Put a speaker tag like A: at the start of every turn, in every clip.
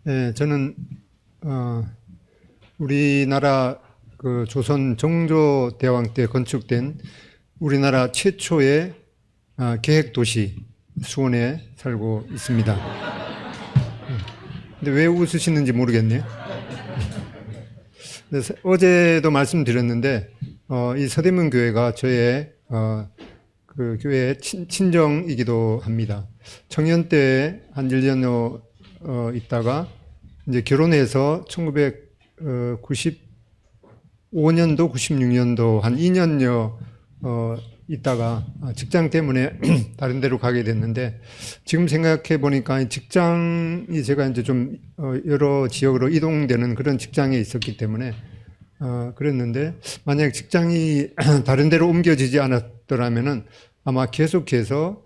A: 예, 저는 우리나라 그 조선 정조대왕 때 건축된 우리나라 최초의 계획 도시 수원에 살고 있습니다. 근데 왜 웃으시는지 모르겠네요. 어제도 말씀드렸는데 이 서대문 교회가 저의 그 교회의 친정이기도 합니다. 청년 때 한 1년 있다가 이제 결혼해서 1995년도, 96년도 한 2년여 있다가 직장 때문에 다른 데로 가게 됐는데, 지금 생각해 보니까 직장이 제가 이제 좀 여러 지역으로 이동되는 그런 직장에 있었기 때문에 그랬는데, 만약 직장이 다른 데로 옮겨지지 않았더라면은 아마 계속해서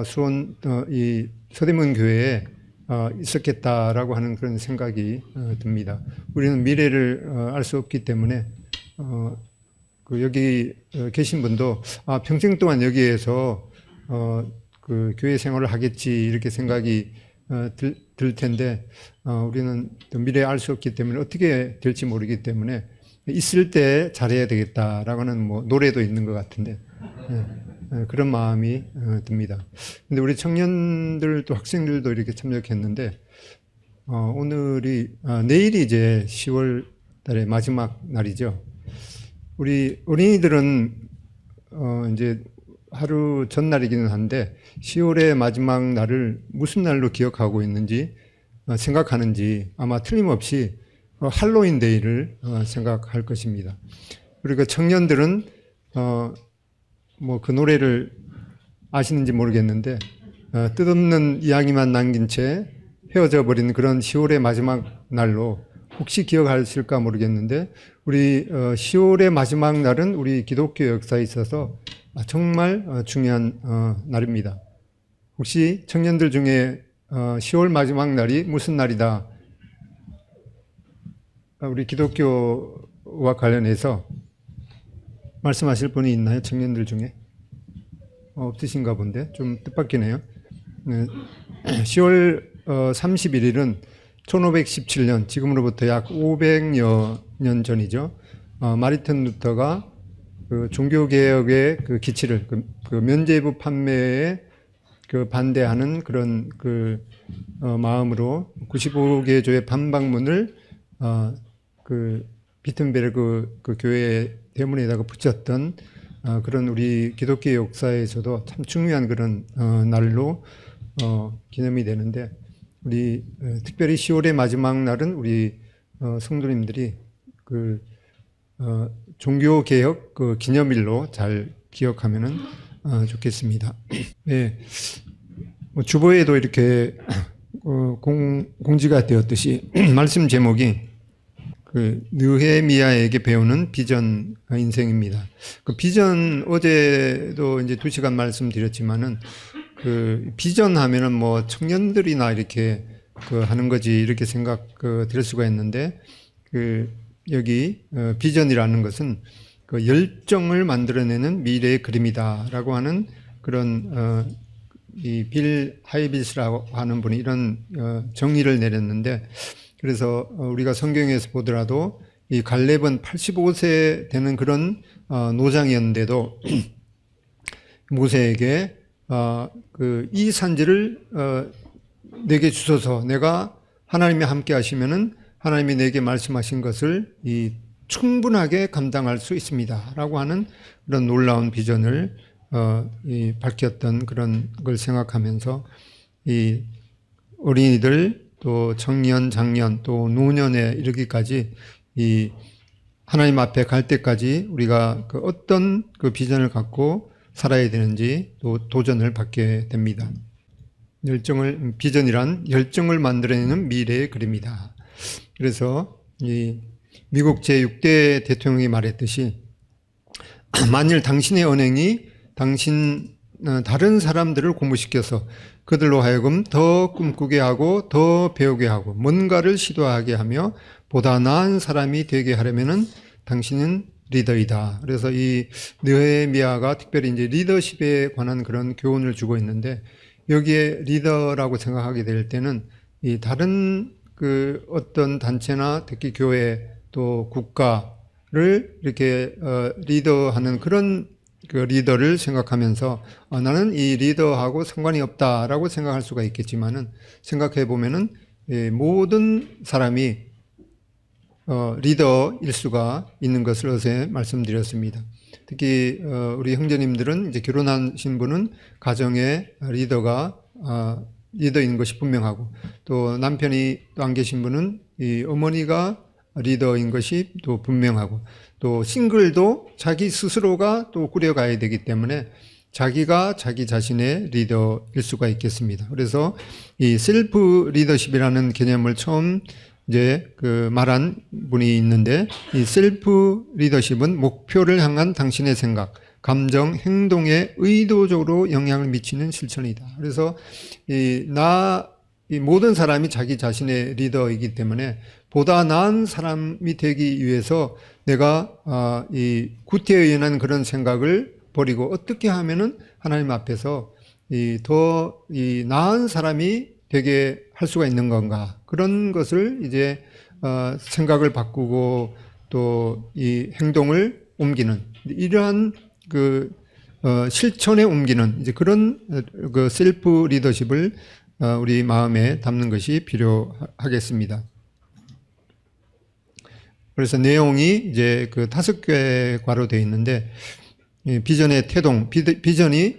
A: 수원 이 서대문 교회에 있었겠다라고 하는 그런 생각이 듭니다. 우리는 미래를 알 수 없기 때문에 그 여기 계신 분도 평생 동안 여기에서 그 교회 생활을 하겠지 이렇게 생각이 들 텐데, 우리는 또 미래 알 수 없기 때문에 어떻게 될지 모르기 때문에 있을 때 잘해야 되겠다라고 하는 뭐 노래도 있는 것 같은데 그런 마음이 듭니다. 근데 우리 청년들도 학생들도 이렇게 참석했는데 내일이 이제 10월 달의 마지막 날이죠. 우리 어린이들은 이제 하루 전날이기는 한데 10월의 마지막 날을 무슨 날로 기억하고 있는지 생각하는지 아마 틀림없이 할로윈 데이를 생각할 것입니다. 그리고 청년들은 뭐 그 노래를 아시는지 모르겠는데 뜻없는 이야기만 남긴 채 헤어져 버린 그런 10월의 마지막 날로 혹시 기억하실까 모르겠는데, 우리 10월의 마지막 날은 우리 기독교 역사에 있어서 정말 중요한 날입니다. 혹시 청년들 중에 10월 마지막 날이 무슨 날이다, 우리 기독교와 관련해서 말씀하실 분이 있나요? 청년들 중에? 없으신가 본데 좀 뜻밖이네요. 10월 31일은 1517년, 지금으로부터 약 500여 년 전이죠. 마르틴 루터가 그 종교개혁의 그 기치를, 그 면죄부 판매에 그 반대하는 그런 그 마음으로 95개 조의 반박문을 그 비튼베르그 그 교회 대문에다가 붙였던 그런 우리 기독교 역사에서도 참 중요한 그런 날로 기념이 되는데, 우리 특별히 10월의 마지막 날은 우리 성도님들이 그 종교개혁 그 기념일로 잘 기억하면은 좋겠습니다. 네, 뭐 주보에도 이렇게 공지가 되었듯이 말씀 제목이 그 느헤미야에게 배우는 비전 인생입니다. 그 비전, 어제도 이제 2시간 말씀드렸지만은 그 비전하면은 뭐 청년들이나 이렇게 그 하는 거지 이렇게 생각 들 수가 있는데, 그 여기 비전이라는 것은 그 열정을 만들어내는 미래의 그림이다라고 하는 그런 이 빌 하이빗이라고 하는 분이 이런 정의를 내렸는데, 그래서 우리가 성경에서 보더라도 이 갈렙은 85세 되는 그런 노장이었는데도 모세에게 이 산지를 내게 주소서, 내가 하나님이 함께 하시면은 하나님이 내게 말씀하신 것을 충분하게 감당할 수 있습니다 라고 하는 그런 놀라운 비전을 밝혔던 그런 걸 생각하면서 이 어린이들 또 청년, 장년, 또 노년에 이르기까지 이 하나님 앞에 갈 때까지 우리가 그 어떤 그 비전을 갖고 살아야 되는지 또 도전을 받게 됩니다. 비전이란 열정을 만들어내는 미래의 그림이다. 그래서 이 미국 제6대 대통령이 말했듯이, 만일 당신의 언행이 다른 사람들을 고무시켜서 그들로 하여금 더 꿈꾸게 하고 더 배우게 하고 뭔가를 시도하게 하며 보다 나은 사람이 되게 하려면은 당신은 리더이다. 그래서 이 느헤미야가 특별히 이제 리더십에 관한 그런 교훈을 주고 있는데, 여기에 리더라고 생각하게 될 때는 이 다른 그 어떤 단체나 특히 교회 또 국가를 이렇게 리더하는 그런 그 리더를 생각하면서 나는 이 리더하고 상관이 없다라고 생각할 수가 있겠지만은 생각해 보면은 모든 사람이 리더일 수가 있는 것을 어제 말씀드렸습니다. 특히 우리 형제님들은 이제 결혼하신 분은 가정의 리더인 것이 분명하고, 또 남편이 또 안 계신 분은 이 어머니가 리더인 것이 또 분명하고, 또 싱글도 자기 스스로가 또 꾸려가야 되기 때문에 자기가 자기 자신의 리더일 수가 있겠습니다. 그래서 이 셀프 리더십이라는 개념을 처음 이제 그 말한 분이 있는데, 이 셀프 리더십은 목표를 향한 당신의 생각, 감정, 행동에 의도적으로 영향을 미치는 실천이다. 그래서 이 모든 사람이 자기 자신의 리더이기 때문에 보다 나은 사람이 되기 위해서 내가 이 구태에 의한 그런 생각을 버리고 어떻게 하면은 하나님 앞에서 더 나은 사람이 되게 할 수가 있는 건가, 그런 것을 이제 생각을 바꾸고 또 이 행동을 옮기는 이러한 그 실천에 옮기는 이제 그런 그 셀프 리더십을 우리 마음에 담는 것이 필요하겠습니다. 그래서 내용이 이제 그 5개과로 되어 있는데, 비전의 태동, 비전이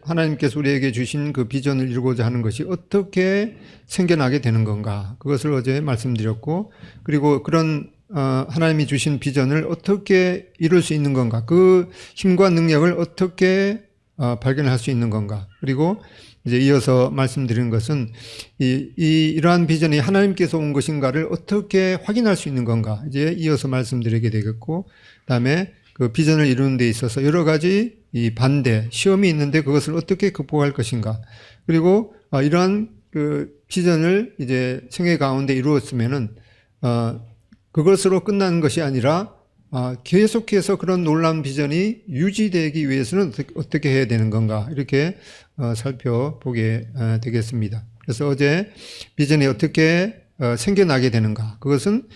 A: 하나님께서 우리에게 주신 그 비전을 이루고자 하는 것이 어떻게 생겨나게 되는 건가, 그것을 어제 말씀드렸고, 그리고 그런 하나님이 주신 비전을 어떻게 이룰 수 있는 건가, 그 힘과 능력을 어떻게 발견할 수 있는 건가, 그리고 이제 이어서 말씀드린 것은 이러한 비전이 하나님께서 온 것인가를 어떻게 확인할 수 있는 건가, 이제 이어서 말씀드리게 되겠고, 그다음에 그 비전을 이루는 데 있어서 여러 가지 이 반대, 시험이 있는데 그것을 어떻게 극복할 것인가, 그리고 이러한 그 비전을 이제 생애 가운데 이루었으면은 그것으로 끝나는 것이 아니라 계속해서 그런 놀라운 비전이 유지되기 위해서는 어떻게 해야 되는 건가, 이렇게 살펴보게 되겠습니다. 그래서 어제 비전이 어떻게 생겨나게 되는가, 그것은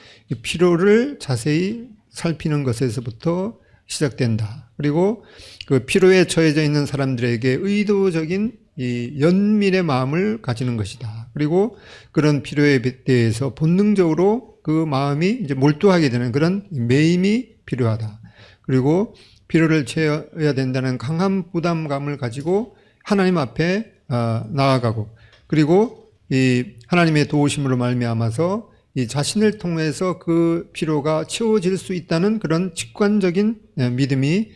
A: 필요를 자세히 살피는 것에서부터 시작된다. 그리고 그 필요에 처해져 있는 사람들에게 의도적인 이 연민의 마음을 가지는 것이다. 그리고 그런 필요에 대해서 본능적으로 그 마음이 이제 몰두하게 되는 그런 매임이 필요하다. 그리고 필요를 채워야 된다는 강한 부담감을 가지고 하나님 앞에 나아가고, 그리고 이 하나님의 도우심으로 말미암아서 이 자신을 통해서 그 필요가 채워질 수 있다는 그런 직관적인 믿음이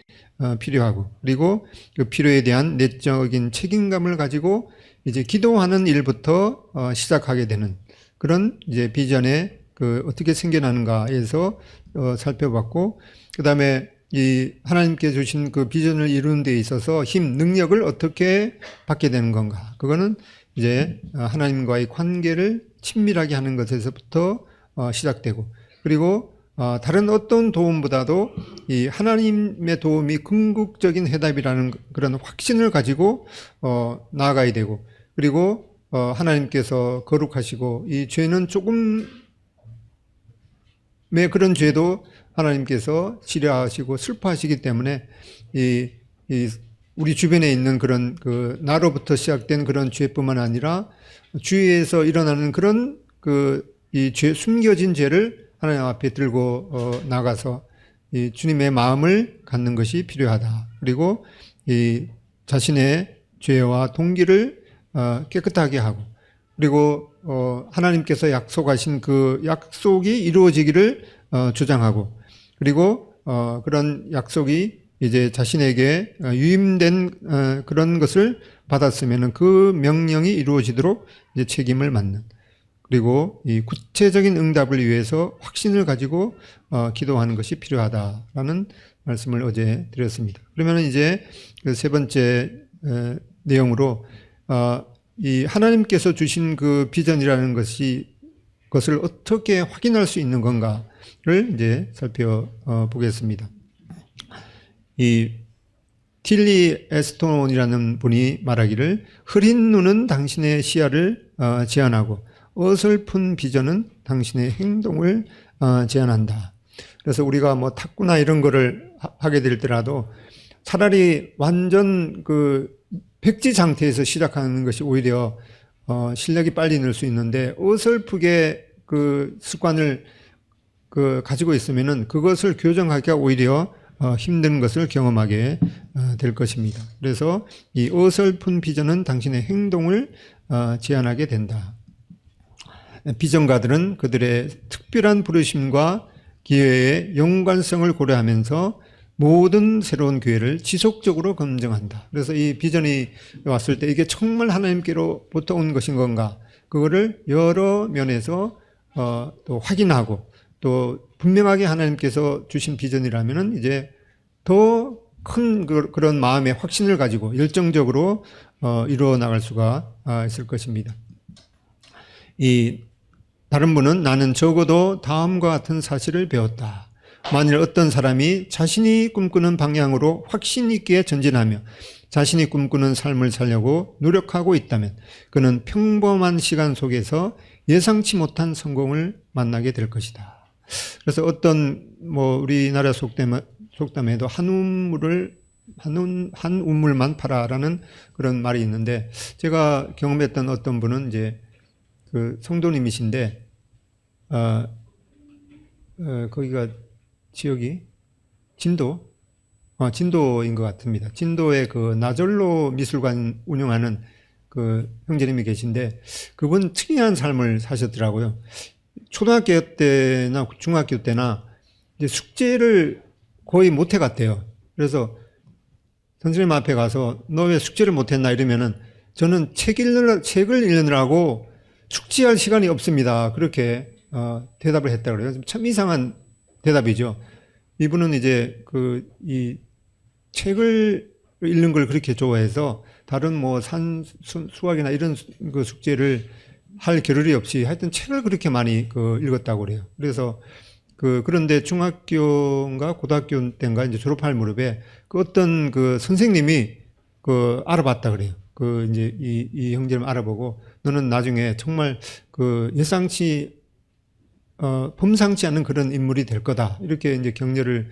A: 필요하고, 그리고 그 필요에 대한 내적인 책임감을 가지고 이제 기도하는 일부터 시작하게 되는 그런 이제 비전의 그 어떻게 생겨나는가에서 살펴봤고, 그 다음에 이 하나님께 주신 그 비전을 이루는 데 있어서 힘, 능력을 어떻게 받게 되는 건가, 그거는 이제 하나님과의 관계를 친밀하게 하는 것에서부터 시작되고, 그리고 다른 어떤 도움보다도 이 하나님의 도움이 궁극적인 해답이라는 그런 확신을 가지고 나아가야 되고, 그리고 하나님께서 거룩하시고 이 죄는 조금의 그런 죄도 하나님께서 치료하시고 슬퍼하시기 때문에 우리 주변에 있는 그런 그 나로부터 시작된 그런 죄뿐만 아니라 주위에서 일어나는 그런 이 죄, 숨겨진 죄를 하나님 앞에 들고 나가서 이 주님의 마음을 갖는 것이 필요하다. 그리고 이 자신의 죄와 동기를 깨끗하게 하고, 그리고 하나님께서 약속하신 그 약속이 이루어지기를 주장하고, 그리고 그런 약속이 이제 자신에게 유임된 그런 것을 받았으면은 그 명령이 이루어지도록 이제 책임을 맡는, 그리고 이 구체적인 응답을 위해서 확신을 가지고 기도하는 것이 필요하다라는 말씀을 어제 드렸습니다. 그러면 이제 그 세 번째 내용으로 이 하나님께서 주신 그 비전이라는 것을 어떻게 확인할 수 있는 건가를 이제 살펴보겠습니다. 이 틸리 에스톤이라는 분이 말하기를, 흐린 눈은 당신의 시야를 제한하고 어설픈 비전은 당신의 행동을 제한한다. 그래서 우리가 뭐 탁구나 이런 거를 하게 될 때라도 차라리 완전 그 백지 상태에서 시작하는 것이 오히려 실력이 빨리 늘 수 있는데, 어설프게 그 습관을 가지고 있으면은 그것을 교정하기가 오히려 힘든 것을 경험하게 될 것입니다. 그래서 이 어설픈 비전은 당신의 행동을 제한하게 된다. 비전가들은 그들의 특별한 부르심과 기회의 연관성을 고려하면서 모든 새로운 기회를 지속적으로 검증한다. 그래서 이 비전이 왔을 때 이게 정말 하나님께로부터 온 것인 건가, 그거를 여러 면에서 또 확인하고, 또 분명하게 하나님께서 주신 비전이라면은 이제 더 큰 그런 마음의 확신을 가지고 열정적으로 이루어 나갈 수가 있을 것입니다. 이 다른 분은 나는 적어도 다음과 같은 사실을 배웠다. 만일 어떤 사람이 자신이 꿈꾸는 방향으로 확신 있게 전진하며 자신이 꿈꾸는 삶을 살려고 노력하고 있다면 그는 평범한 시간 속에서 예상치 못한 성공을 만나게 될 것이다. 그래서 어떤 우리나라 속담에도 한 우물만 파라라는 그런 말이 있는데, 제가 경험했던 어떤 분은 이제 그 성도님이신데 거기가 지역이 진도인 것 같습니다. 진도에 그 나절로 미술관 운영하는 그 형제님이 계신데, 그분 특이한 삶을 사셨더라고요. 초등학교 때나 중학교 때나 이제 숙제를 거의 못 해갔대요. 그래서 선생님 앞에 가서 너 왜 숙제를 못 했나 이러면은 저는 책을 읽느라고 숙제할 시간이 없습니다. 그렇게 대답을 했다 그래요. 참 이상한 대답이죠. 이분은 이제 이 책을 읽는 걸 그렇게 좋아해서 다른 뭐 수학이나 이런 그 숙제를 할 겨를이 없이 하여튼 책을 그렇게 많이 읽었다고 그래요. 그래서 그런데 중학교인가 고등학교 때인가 이제 졸업할 무렵에 어떤 선생님이 알아봤다 그래요. 이제 이 형제를 알아보고 너는 나중에 정말 범상치 않은 그런 인물이 될 거다. 이렇게 이제 격려를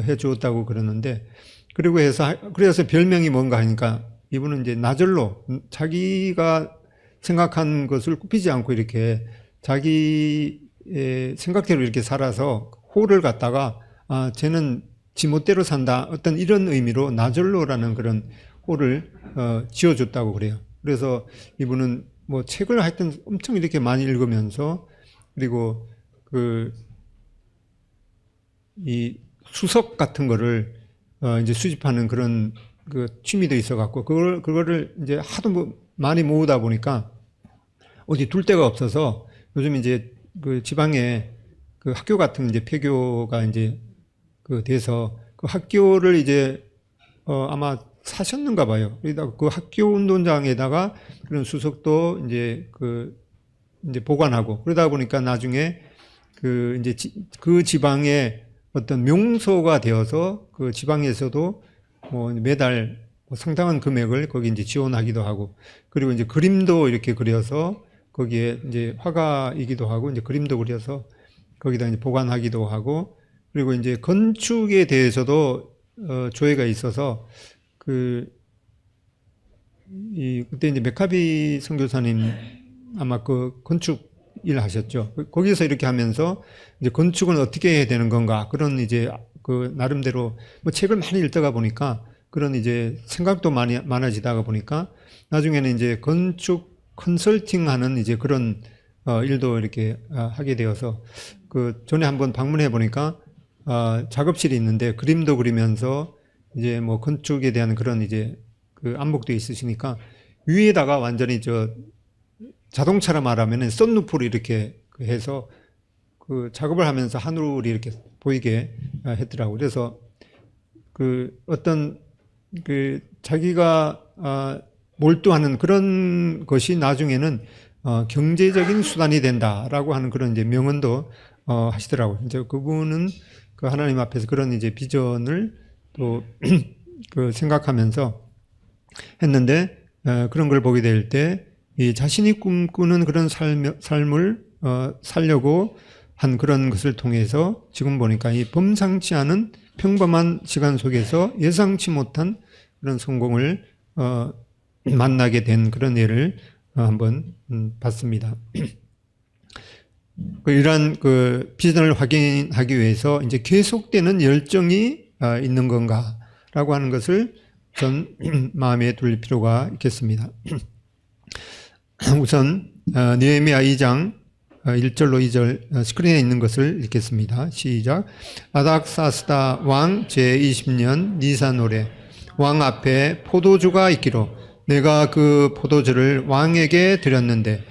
A: 해 주었다고 그러는데, 그래서 별명이 뭔가 하니까 이분은 이제 나절로 자기가 생각한 것을 굽히지 않고 이렇게 자기의 생각대로 이렇게 살아서 호를 갖다가 쟤는 지멋대로 산다, 어떤 이런 의미로 나절로라는 그런 호를 지어줬다고 그래요. 그래서 이분은 뭐 책을 하여튼 엄청 이렇게 많이 읽으면서, 그리고 이 수석 같은 거를 이제 수집하는 그런 취미도 있어갖고 그거를 이제 하도 많이 모으다 보니까 어디 둘 데가 없어서 요즘 이제 지방에 학교 같은 이제 폐교가 이제 돼서 학교를 이제 아마 사셨는가 봐요. 그러다 학교 운동장에다가 그런 수석도 이제 이제 보관하고, 그러다 보니까 나중에 이제 그 지방의 어떤 명소가 되어서 지방에서도 뭐 매달 상당한 금액을 거기 이제 지원하기도 하고, 그리고 이제 그림도 이렇게 그려서 거기에 이제 화가이기도 하고 이제 그림도 그려서 거기다 이제 보관하기도 하고, 그리고 이제 건축에 대해서도 조예가 있어서 그때 이제 메카비 선교사님 아마 건축 일 하셨죠. 거기서 이렇게 하면서 이제 건축은 어떻게 해야 되는 건가, 그런 이제 나름대로 뭐 책을 많이 읽다가 보니까 그런 이제 생각도 많아지다가 보니까 나중에는 이제 건축 컨설팅 하는 이제 그런 일도 이렇게 하게 되어서 전에 한번 방문해 보니까 작업실이 있는데 그림도 그리면서 이제 뭐 건축에 대한 그런 이제 안목도 있으시니까 위에다가 완전히 자동차로 말하면은 썬루프를 이렇게 해서 작업을 하면서 하늘이 이렇게 보이게 했더라고요. 그래서 어떤 자기가 몰두하는 그런 것이 나중에는 경제적인 수단이 된다라고 하는 그런 이제 명언도 하시더라고요. 이제 그분은 하나님 앞에서 그런 이제 비전을 또 생각하면서 했는데, 그런 걸 보게 될 때 이 자신이 꿈꾸는 그런 삶을 살려고 한 그런 것을 통해서 지금 보니까 이 범상치 않은 평범한 시간 속에서 예상치 못한 그런 성공을 만나게 된 그런 예를 한번 봤습니다. 이러한 그 비전을 확인하기 위해서 이제 계속되는 열정이 있는 건가라고 하는 것을 전 마음에 둘 필요가 있겠습니다. 우선 느헤미야 2장 1절로 2절 스크린에 있는 것을 읽겠습니다. 시작. 아닥사스다 왕 제20년 니산월에 왕 앞에 포도주가 있기로 내가 그 포도주를 왕에게 드렸는데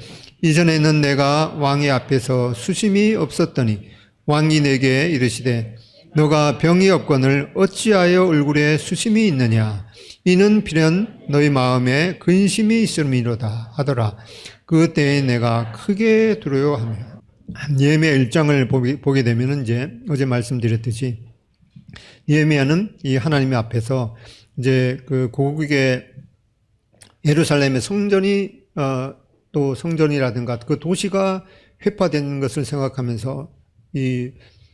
A: 이전에는 내가 왕의 앞에서 수심이 없었더니 왕이 내게 이르시되 너가 병이 없거늘 어찌하여 얼굴에 수심이 있느냐 이는 비련 너희 마음에 근심이 있음이로다 하더라. 그때에 내가 크게 두려워하며 느헤미야 1장을 보게 되면 이제 어제 말씀드렸듯이 느헤미야는 이 하나님의 앞에서 이제 그 고국의 예루살렘의 성전이 또 성전이라든가 그 도시가 회파되는 것을 생각하면서 이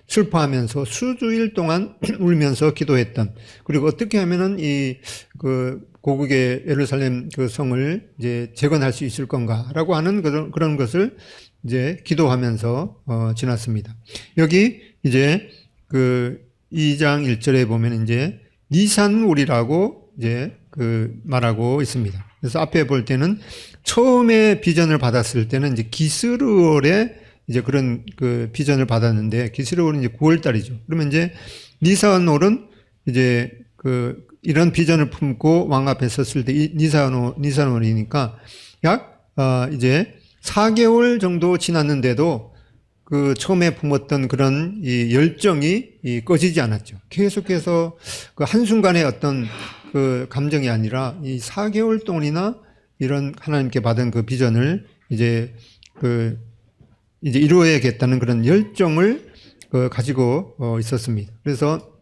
A: 슬퍼하면서 수주일 동안 울면서 기도했던, 그리고 어떻게 하면은 이 그 고국의 예루살렘 그 성을 이제 재건할 수 있을 건가라고 하는 그런 것을 이제 기도하면서 지났습니다. 여기 이제 그 2장 1절에 보면 이제 니산월이라고 이제 그 말하고 있습니다. 그래서 앞에 볼 때는 처음에 비전을 받았을 때는 이제 기스르월에 이제 그런 그 비전을 받았는데, 기스르월은 이제 9월 달이죠. 그러면 이제 니산월은 이제 그 이런 비전을 품고 왕 앞에 섰을 때 니산월이니까 약 이제 4개월 정도 지났는데도 그 처음에 품었던 그런 이 열정이 꺼지지 않았죠. 계속해서 그 한순간의 어떤 그 감정이 아니라 이 4개월 동안이나 이런 하나님께 받은 그 비전을 이제 이루어야겠다는 그런 열정을 가지고 있었습니다. 그래서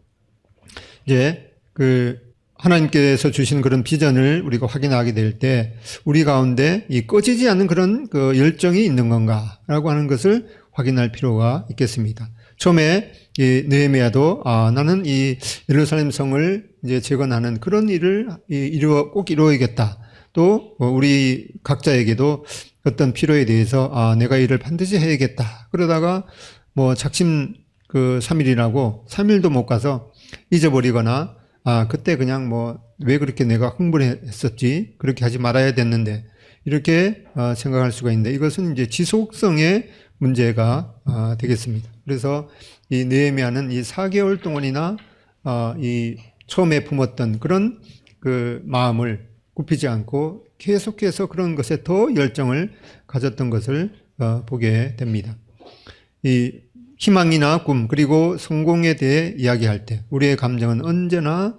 A: 이제 그 하나님께서 주신 그런 비전을 우리가 확인하게 될 때 우리 가운데 이 꺼지지 않는 그런 그 열정이 있는 건가라고 하는 것을 확인할 필요가 있겠습니다. 처음에 이 느헤미야도 나는 이 예루살렘 성을 이제 재건하는 그런 일을 꼭 이루어야겠다. 또 우리 각자에게도 어떤 필요에 대해서 내가 이를 반드시 해야겠다. 그러다가 뭐 작심 그 3일이라고 3일도 못 가서 잊어버리거나 그때 그냥 뭐 왜 그렇게 내가 흥분했었지, 그렇게 하지 말아야 됐는데, 이렇게 생각할 수가 있는데, 이것은 이제 지속성의 문제가 되겠습니다. 그래서 이 느헤미야는 이 4개월 동안이나 이 처음에 품었던 그런 그 마음을 굽히지 않고 계속해서 그런 것에 더 열정을 가졌던 것을 보게 됩니다. 이 희망이나 꿈 그리고 성공에 대해 이야기할 때 우리의 감정은 언제나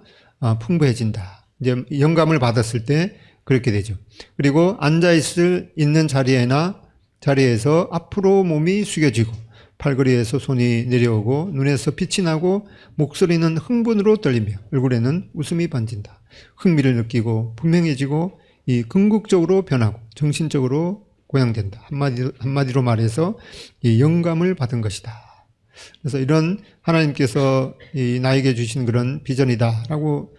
A: 풍부해진다. 이제 영감을 받았을 때 그렇게 되죠. 그리고 있는 자리에서 앞으로 몸이 숙여지고 팔걸이에서 손이 내려오고 눈에서 빛이 나고 목소리는 흥분으로 떨리며 얼굴에는 웃음이 번진다. 흥미를 느끼고 분명해지고 이 궁극적으로 변하고 정신적으로 고양된다. 한마디로 말해서 이 영감을 받은 것이다. 그래서 이런 하나님께서 나에게 주신 그런 비전이다라고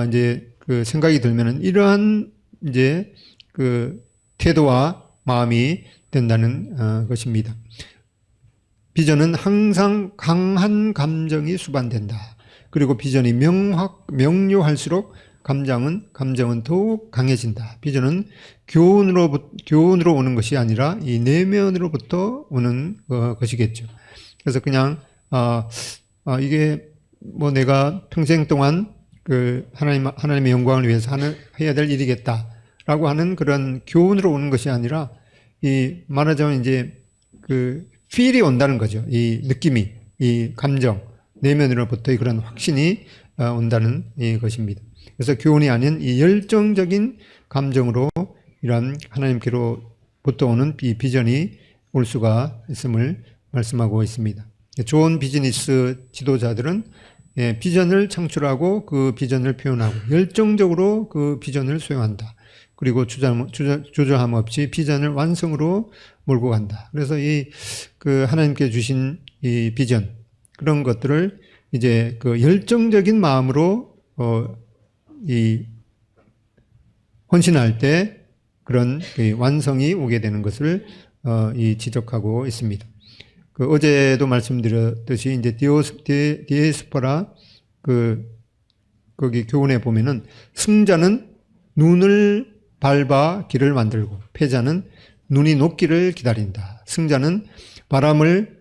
A: 이제 그 생각이 들면은 이러한 이제 그 태도와 마음이 된다는 것입니다. 비전은 항상 강한 감정이 수반된다. 그리고 비전이 명료할수록 감정은 더욱 강해진다. 비전은 교훈으로 오는 것이 아니라 이 내면으로부터 오는 것이겠죠. 그래서 그냥 이게 뭐 내가 평생 동안 그 하나님의 영광을 위해서 해야 될 일이겠다라고 하는 그런 교훈으로 오는 것이 아니라 말하자면 이제 그 feel이 온다는 거죠. 이 느낌이, 이 감정, 내면으로부터의 그런 확신이 온다는 것입니다. 그래서 교훈이 아닌 이 열정적인 감정으로 이러한 하나님께로부터 오는 이 비전이 올 수가 있음을 말씀하고 있습니다. 좋은 비즈니스 지도자들은 비전을 창출하고 그 비전을 표현하고 열정적으로 그 비전을 수행한다. 그리고 주저함 없이 비전을 완성으로 몰고 간다. 그래서 하나님께 주신 이 비전, 그런 것들을 이제 열정적인 마음으로, 헌신할 때 그런 완성이 오게 되는 것을, 지적하고 있습니다. 어제도 말씀드렸듯이 이제 디에스포라, 거기 교훈에 보면은 승자는 눈을 밟아 길을 만들고 패자는 눈이 녹기를 기다린다. 승자는 바람을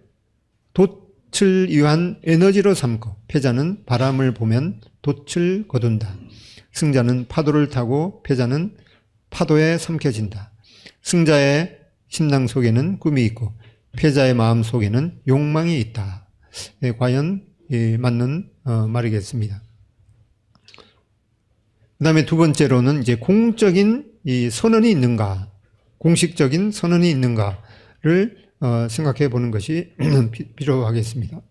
A: 돛을 위한 에너지로 삼고 패자는 바람을 보면 돛을 거둔다. 승자는 파도를 타고 패자는 파도에 삼켜진다. 승자의 심장 속에는 꿈이 있고 패자의 마음 속에는 욕망이 있다. 과연 맞는 말이겠습니다. 그 다음에 두 번째로는 이제 공적인 이 선언이 있는가, 공식적인 선언이 있는가를 생각해 보는 것이 필요하겠습니다.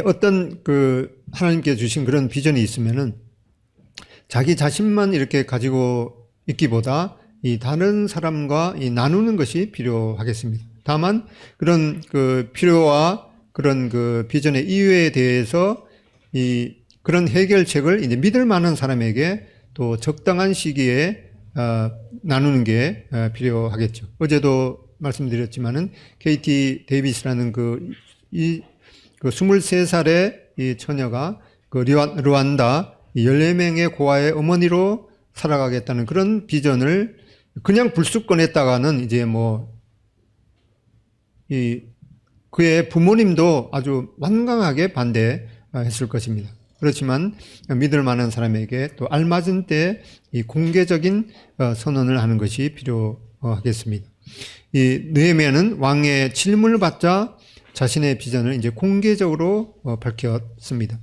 A: 어떤 하나님께 주신 그런 비전이 있으면은 자기 자신만 이렇게 가지고 있기보다 이 다른 사람과 나누는 것이 필요하겠습니다. 다만 그런 필요와 그런 비전의 이유에 대해서 그런 해결책을 이제 믿을 만한 사람에게 또 적당한 시기에 나누는 게 필요하겠죠. 어제도 말씀드렸지만은 KT 데이비스라는 23살의 이 처녀가 르완다 14명의 고아의 어머니로 살아가겠다는 그런 비전을 그냥 불쑥 꺼냈다가는 이제 그의 부모님도 아주 완강하게 반대했을 것입니다. 그렇지만 믿을 만한 사람에게 또 알맞은 때 이 공개적인 선언을 하는 것이 필요하겠습니다. 이 느헤미야는 왕의 질문을 받자 자신의 비전을 이제 공개적으로 밝혔습니다.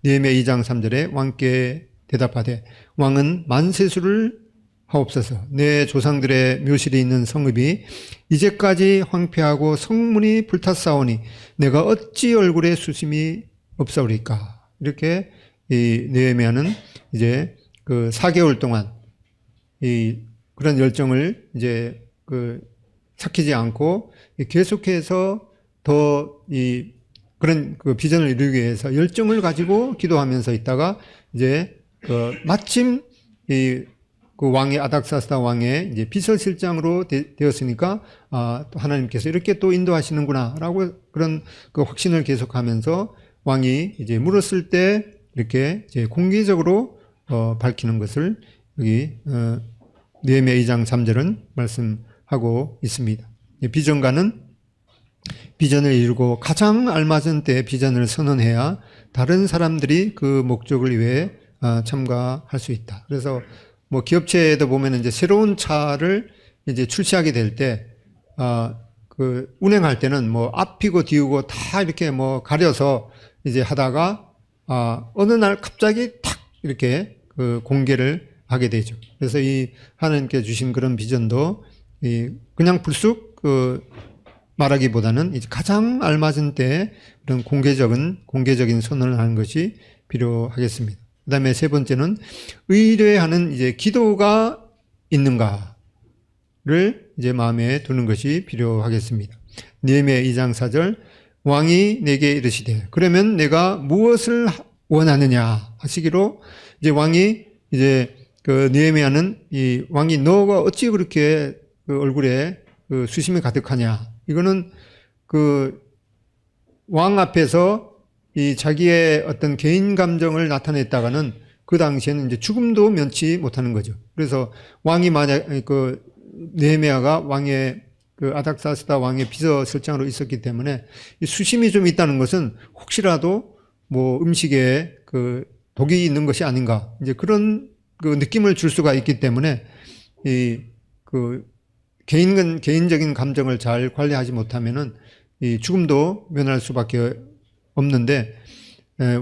A: 느헤미야 2장 3절에 왕께 대답하되 왕은 만세수를 하옵소서. 내 조상들의 묘실이 있는 성읍이 이제까지 황폐하고 성문이 불탔사오니 내가 어찌 얼굴에 수심이 없사오리까. 이렇게 이 느헤미야는 이제 4개월 동안 그런 열정을 이제 삭히지 않고 계속해서 더 그런 비전을 이루기 위해서 열정을 가지고 기도하면서 있다가 이제 마침 왕의 아닥사스다 왕의 이제 비서실장으로 되었으니까 또 하나님께서 이렇게 또 인도하시는구나라고 그런 확신을 계속하면서 왕이 이제 물었을 때 이렇게 이제 공개적으로 밝히는 것을 여기 느헤미야 2장 3절은 말씀하고 있습니다. 비전가는 비전을 이루고 가장 알맞은 때 비전을 선언해야 다른 사람들이 그 목적을 위해 참가할 수 있다. 그래서 기업체에도 보면 이제 새로운 차를 이제 출시하게 될 때, 운행할 때는 앞이고 뒤고 다 이렇게 가려서 이제 하다가, 어느 날 갑자기 탁 이렇게 공개를 하게 되죠. 그래서 이 하나님께 주신 그런 비전도 그냥 불쑥 말하기보다는 이제 가장 알맞은 때 그런 공개적인 선언을 하는 것이 필요하겠습니다. 그 다음에 세 번째는 의뢰하는 이제 기도가 있는가를 이제 마음에 두는 것이 필요하겠습니다. 느헤미야 2장 4절 왕이 내게 이르시되 그러면 내가 무엇을 원하느냐 하시기로 이제 왕이 이제 느헤미야는 이 왕이 너가 어찌 그렇게 얼굴에 수심이 가득하냐, 이거는 왕 앞에서 이 자기의 어떤 개인 감정을 나타냈다가는 그 당시에는 이제 죽음도 면치 못하는 거죠. 그래서 왕이 만약 느헤미야가 왕의 아닥사스다 왕의 비서실장으로 있었기 때문에 이 수심이 좀 있다는 것은 혹시라도 음식에 독이 있는 것이 아닌가, 이제 그런 느낌을 줄 수가 있기 때문에 개인적인 감정을 잘 관리하지 못하면은 이 죽음도 면할 수밖에 없는데,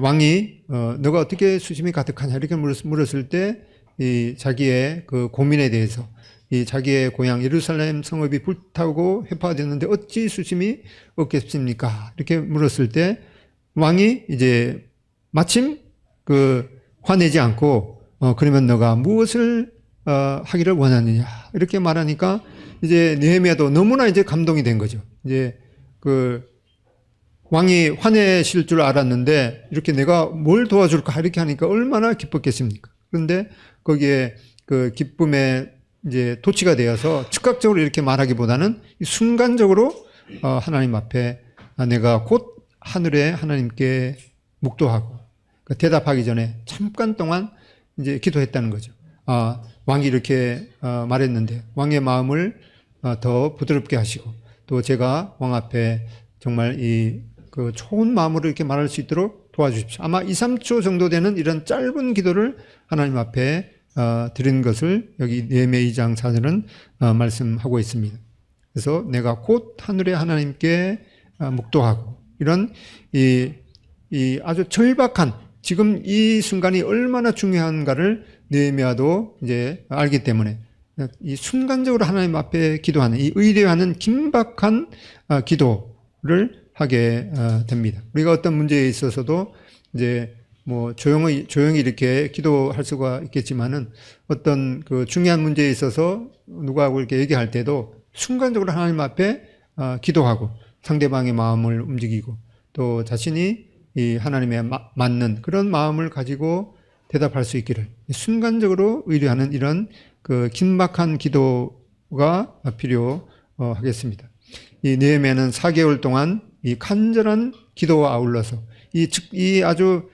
A: 왕이 너가 어떻게 수심이 가득하냐 이렇게 물었을 때 이 자기의 고민에 대해서 이 자기의 고향 예루살렘 성읍이 불타고 회파되었는데 어찌 수심이 없겠습니까? 이렇게 물었을 때 왕이 이제 마침 화내지 않고 그러면 너가 무엇을 하기를 원하느냐 이렇게 말하니까 이제 느헤미야도 너무나 이제 감동이 된 거죠. 이제 그 왕이 화내실 줄 알았는데 이렇게 내가 뭘 도와줄까 이렇게 하니까 얼마나 기뻤겠습니까? 그런데 거기에 그 기쁨에 이제 도취가 되어서 즉각적으로 이렇게 말하기보다는 순간적으로 하나님 앞에 내가 곧 하늘에 하나님께 묵도하고 대답하기 전에 잠깐 동안 이제 기도했다는 거죠. 왕이 이렇게 말했는데 왕의 마음을 더 부드럽게 하시고 또 제가 왕 앞에 정말 그 좋은 마음으로 이렇게 말할 수 있도록 도와주십시오. 아마 2, 3초 정도 되는 이런 짧은 기도를 하나님 앞에 드린 것을 여기 느헤미야 2장 4절은 말씀하고 있습니다. 그래서 내가 곧 하늘의 하나님께 묵도하고 이런 이 아주 절박한 지금 이 순간이 얼마나 중요한가를 느헤미야도 이제 알기 때문에 이 순간적으로 하나님 앞에 기도하는 이 의뢰하는 긴박한 기도를 하게 됩니다. 우리가 어떤 문제에 있어서도 이제 뭐 조용히 이렇게 기도할 수가 있겠지만은 어떤 그 중요한 문제에 있어서 누구하고 이렇게 얘기할 때도 순간적으로 하나님 앞에 기도하고 상대방의 마음을 움직이고 또 자신이 이 하나님에 맞는 그런 마음을 가지고 대답할 수 있기를 순간적으로 의뢰하는 이런 그 긴박한 기도가 필요하겠습니다. 이 느헤미야는 4개월 동안 이 간절한 기도와 아울러서 이 아주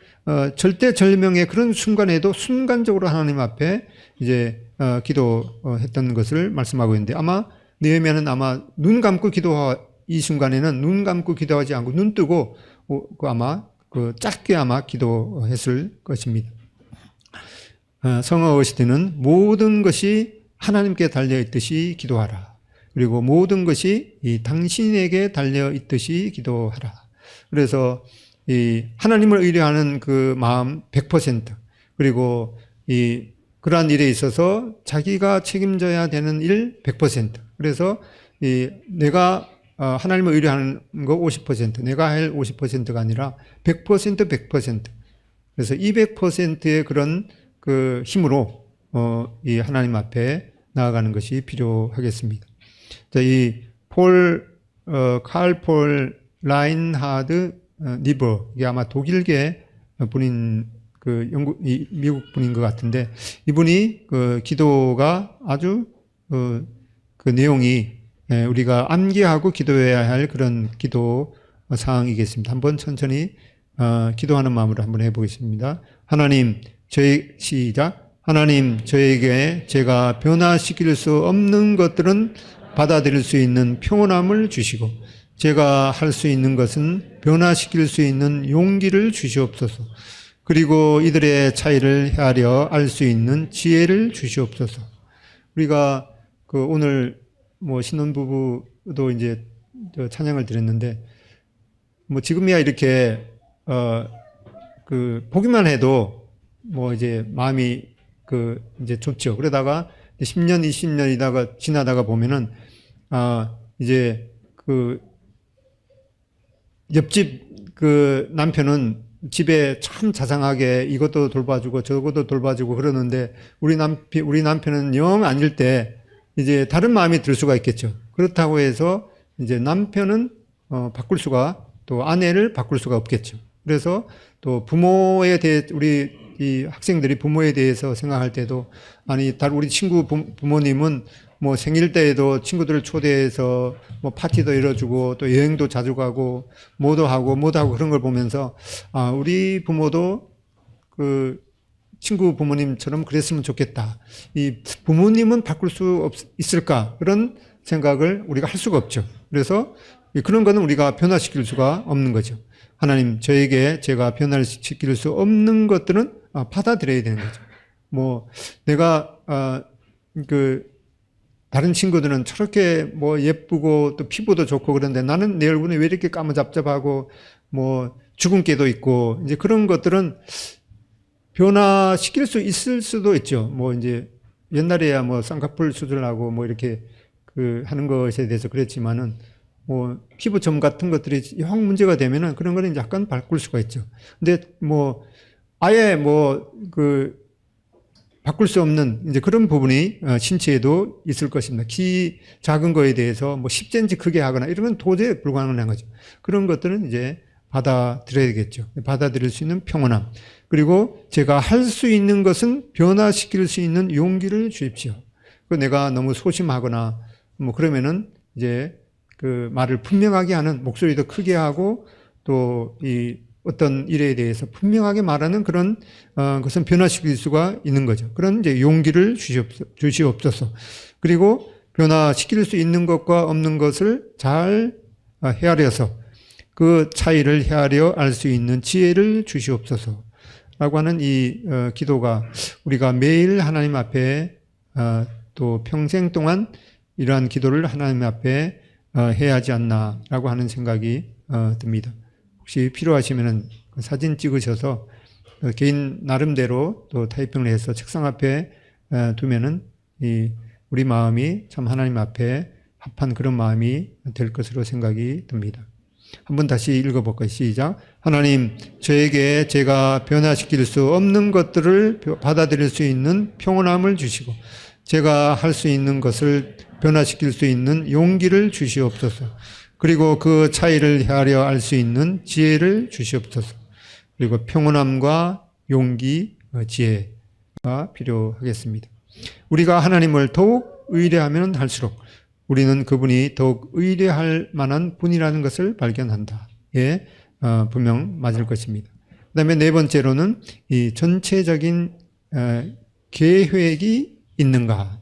A: 절대절명의 그런 순간에도 순간적으로 하나님 앞에 이제 기도했던 것을 말씀하고 있는데 아마 느헤미야는 아마 눈 감고 이 순간에는 눈 감고 기도하지 않고 눈 뜨고 아마 짧게 아마 기도했을 것입니다. 성어 어시드는 모든 것이 하나님께 달려있듯이 기도하라. 그리고 모든 것이 이 당신에게 달려있듯이 기도하라. 그래서 이 하나님을 의뢰하는 그 마음 100% 그리고 그러한 일에 있어서 자기가 책임져야 되는 일 100% 그래서 내가 하나님을 의뢰하는 거 50% 내가 할 50%가 아니라 100% 100% 그래서 200%의 그런 그 힘으로 이 하나님 앞에 나아가는 것이 필요하겠습니다. 자, 칼 폴 라인하드 니버 이게 아마 독일계 분인 미국 분인 것 같은데 이분이 그 기도가 아주 그 내용이 우리가 암기하고 기도해야 할 그런 기도 사항이겠습니다. 한번 천천히 기도하는 마음으로 한번 해보겠습니다. 하나님, 하나님, 저에게 제가 변화시킬 수 없는 것들은 받아들일 수 있는 평온함을 주시고 제가 할 수 있는 것은 변화시킬 수 있는 용기를 주시옵소서. 그리고 이들의 차이를 헤아려 알 수 있는 지혜를 주시옵소서. 우리가 오늘 신혼부부도 이제 찬양을 드렸는데 지금이야 이렇게 보기만 해도 이제 마음이 이제 좋죠. 그러다가 10년, 20년이다가 지나다가 보면은 이제 옆집 남편은 집에 참 자상하게 이것도 돌봐주고 저것도 돌봐주고 그러는데 우리 남편은 영 아닐 때 이제 다른 마음이 들 수가 있겠죠. 그렇다고 해서 이제 남편은 바꿀 수가 또 아내를 바꿀 수가 없겠죠. 그래서 또 부모에 대해 우리 이 학생들이 부모에 대해서 생각할 때도 우리 친구 부모님은 생일 때에도 친구들을 초대해서 파티도 열어주고 또 여행도 자주 가고 뭐도 하고 그런 걸 보면서 우리 부모도 친구 부모님처럼 그랬으면 좋겠다. 이 부모님은 바꿀 수 있을까? 그런 생각을 우리가 할 수가 없죠. 그래서 그런 거는 우리가 변화시킬 수가 없는 거죠. 하나님, 제가 변화를 시킬 수 없는 것들은 받아들여야 되는 거죠. 내가 다른 친구들은 저렇게 예쁘고 또 피부도 좋고 그런데 나는 내 얼굴이 왜 이렇게 까무잡잡하고 주근깨도 있고 이제 그런 것들은 변화시킬 수 있을 수도 있죠. 이제 옛날에야 쌍꺼풀 수술하고 이렇게 하는 것에 대해서 그랬지만은 피부점 같은 것들이 영 문제가 되면은 그런 거는 약간 바꿀 수가 있죠. 근데 아예 뭐 바꿀 수 없는 이제 그런 부분이 신체에도 있을 것입니다. 키 작은 거에 대해서 뭐 10cm 크게 하거나 이런 건 도저히 불가능한 거죠. 그런 것들은 이제 받아들여야겠죠. 받아들일 수 있는 평온함. 그리고 제가 할 수 있는 것은 변화시킬 수 있는 용기를 주십시오. 내가 너무 소심하거나 뭐 그러면은 이제 그 말을 분명하게 하는, 목소리도 크게 하고 또 이 어떤 일에 대해서 분명하게 말하는 그런 것은 변화시킬 수가 있는 거죠. 그런 이제 용기를 주시옵소서. 그리고 변화시킬 수 있는 것과 없는 것을 잘 헤아려서 그 차이를 헤아려 알 수 있는 지혜를 주시옵소서. 라고 하는 이 기도가 우리가 매일 하나님 앞에 또 평생 동안 이러한 기도를 하나님 앞에 해야 하지 않나라고 하는 생각이 듭니다. 혹시 필요하시면은 사진 찍으셔서 개인 나름대로 또 타이핑을 해서 책상 앞에 두면은 우리 마음이 참 하나님 앞에 합한 그런 마음이 될 것으로 생각이 듭니다. 한번 다시 읽어볼까요? 시작. 하나님, 저에게 제가 변화시킬 수 없는 것들을 받아들일 수 있는 평온함을 주시고 제가 할 수 있는 것을 변화시킬 수 있는 용기를 주시옵소서. 그리고 그 차이를 헤아려 알 수 있는 지혜를 주시옵소서. 그리고 평온함과 용기, 지혜가 필요하겠습니다. 우리가 하나님을 더욱 의뢰하면 할수록 우리는 그분이 더욱 의뢰할 만한 분이라는 것을 발견한다. 예, 분명 맞을 것입니다. 그 다음에 네 번째로는 이 전체적인 계획이 있는가.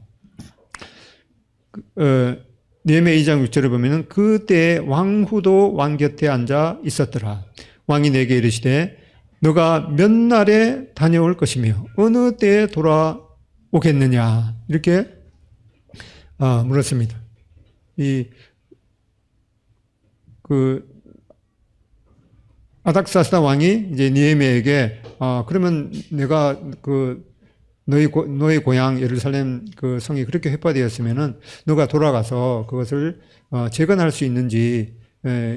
A: 느헤미야 2장 6절을 보면은 그때 왕후도 왕 곁에 앉아 있었더라. 왕이 내게 이르시되 너가 몇 날에 다녀올 것이며 어느 때에 돌아오겠느냐 이렇게 물었습니다. 아닥사스다 왕이 이제 느헤미야에게 그러면 내가 너의 고향 예루살렘 그 성이 그렇게 회파되었으면은 너가 돌아가서 그것을 재건할 수 있는지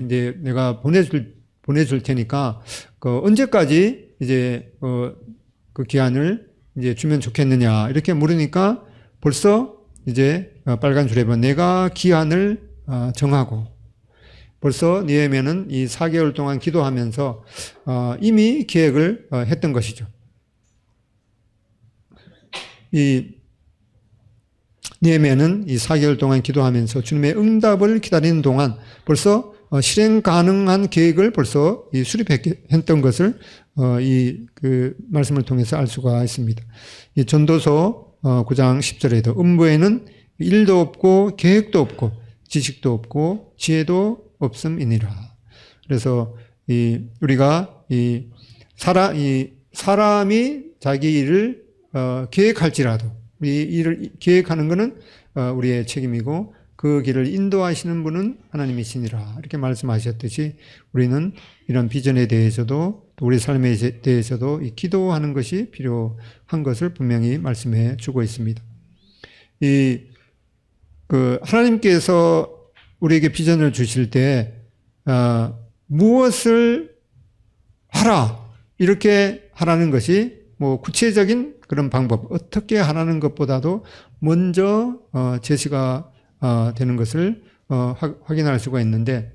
A: 이제 내가 보내줄 테니까 언제까지 이제 그 기한을 이제 주면 좋겠느냐 이렇게 물으니까 벌써 이제 빨간 줄에 보면 내가 기한을 정하고 벌써 느헤미야는 이 4개월 동안 기도하면서 이미 계획을 했던 것이죠. 이 느헤미야는 이 4개월 동안 기도하면서 주님의 응답을 기다리는 동안 벌써 실행 가능한 계획을 벌써 수립했던 것을 그 말씀을 통해서 알 수가 있습니다. 이 전도서 9장 10절에도 음부에는 일도 없고 계획도 없고 지식도 없고 지혜도 없음이니라. 그래서 우리가 사람이 자기 일을 계획할지라도 이 일을 계획하는 것은 우리의 책임이고 그 길을 인도하시는 분은 하나님이시니라. 이렇게 말씀하셨듯이 우리는 이런 비전에 대해서도 또 우리 삶에 대해서도 기도하는 것이 필요한 것을 분명히 말씀해 주고 있습니다. 하나님께서 우리에게 비전을 주실 때 무엇을 하라 이렇게 하라는 것이 뭐 구체적인 그런 방법 어떻게 하라는 것보다도 먼저 제시가 되는 것을 확인할 수가 있는데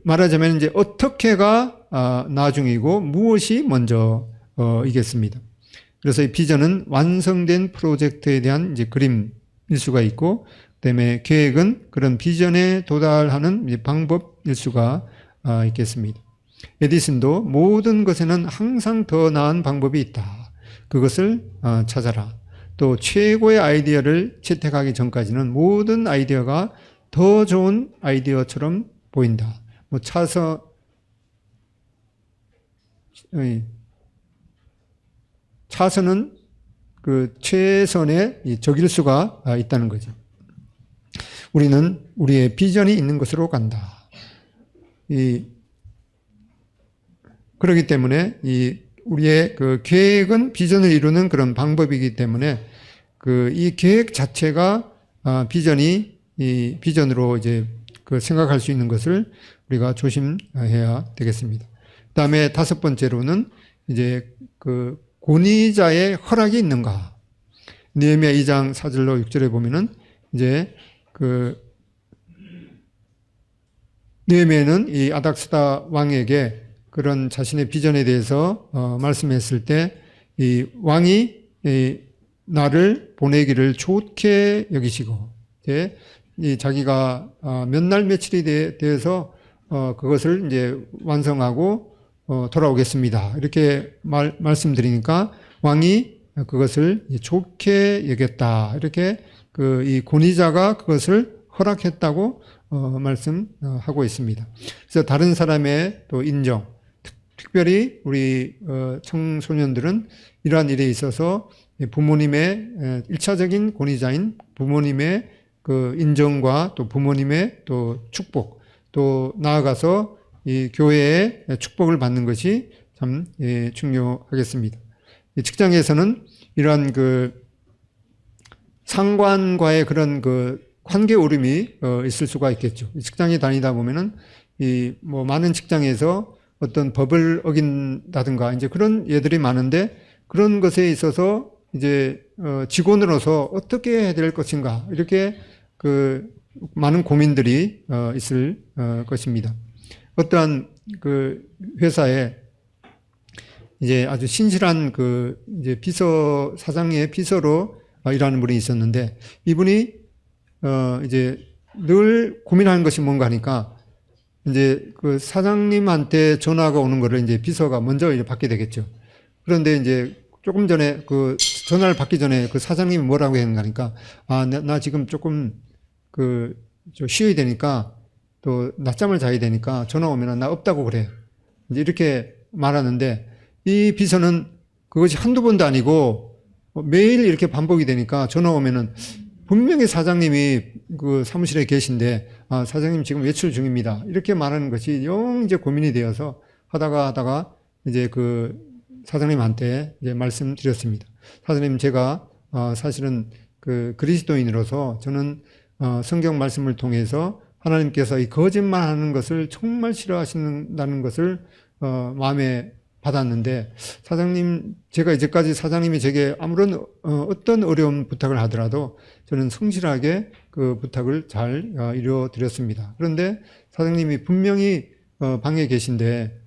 A: 말하자면 이제 어떻게가 나중이고 무엇이 먼저이겠습니다. 그래서 이 비전은 완성된 프로젝트에 대한 이제 그림일 수가 있고, 그다음에 계획은 그런 비전에 도달하는 방법일 수가 있겠습니다. 에디슨도 모든 것에는 항상 더 나은 방법이 있다. 그것을 찾아라. 또 최고의 아이디어를 채택하기 전까지는 모든 아이디어가 더 좋은 아이디어처럼 보인다. 차선은 그 최선의 적일 수가 있다는 거죠. 우리는 우리의 비전이 있는 곳으로 간다. 그렇기 때문에 우리의 그 계획은 비전을 이루는 그런 방법이기 때문에 이 계획 자체가 비전으로 이제 생각할 수 있는 것을 우리가 조심해야 되겠습니다. 그다음에 다섯 번째로는 이제 그 권위자의 허락이 있는가. 느헤미야 2장 4절로 6절에 보면은 이제 그 느헤미야는 이 아닥스다 왕에게 그런 자신의 비전에 대해서 말씀했을 때 이 왕이 나를 보내기를 좋게 여기시고 이제 이 자기가 몇 날 며칠이 대해서 그것을 이제 완성하고 돌아오겠습니다. 이렇게 말씀드리니까 왕이 그것을 좋게 여겼다. 이렇게 그 이 권위자가 그것을 허락했다고 말씀하고 있습니다. 그래서 다른 사람의 또 인정, 특별히 우리 청소년들은 이러한 일에 있어서 부모님의 1차적인 권위자인 부모님의 그 인정과 또 부모님의 또 축복, 또 나아가서 이 교회의 축복을 받는 것이 참 중요하겠습니다. 직장에서는 이러한 그 상관과의 그런 그 관계 오름이 있을 수가 있겠죠. 직장에 다니다 보면은 이 뭐 많은 직장에서 어떤 법을 어긴다든가 이제 그런 예들이 많은데 그런 것에 있어서 이제 직원으로서 어떻게 해야 될 것인가 이렇게 그 많은 고민들이 있을 것입니다. 어떠한 그 회사에 이제 아주 신실한 그 이제 비서 사장의 비서로 일하는 분이 있었는데 이분이 이제 늘 고민하는 것이 뭔가 하니까 이제 그 사장님한테 전화가 오는 거를 이제 비서가 먼저 이제 받게 되겠죠. 그런데 이제 조금 전에 그 전화를 받기 전에 그 사장님이 뭐라고 했는가 하니까 나 지금 조금 좀 쉬어야 되니까 또 낮잠을 자야 되니까 전화 오면 나 없다고 그래. 이제 이렇게 말하는데 이 비서는 그것이 한두 번도 아니고 매일 이렇게 반복이 되니까 전화 오면은 분명히 사장님이 그 사무실에 계신데 사장님 지금 외출 중입니다. 이렇게 말하는 것이 영 이제 고민이 되어서 하다가 이제 그 사장님한테 이제 말씀드렸습니다. 사장님 제가 사실은 그 그리스도인으로서 저는 성경 말씀을 통해서 하나님께서 이 거짓말하는 것을 정말 싫어하신다는 것을 마음에 받았는데 사장님 제가 이제까지 사장님이 제게 아무런 어떤 어려운 부탁을 하더라도 저는 성실하게 그 부탁을 잘 이루어드렸습니다. 그런데 사장님이 분명히 방에 계신데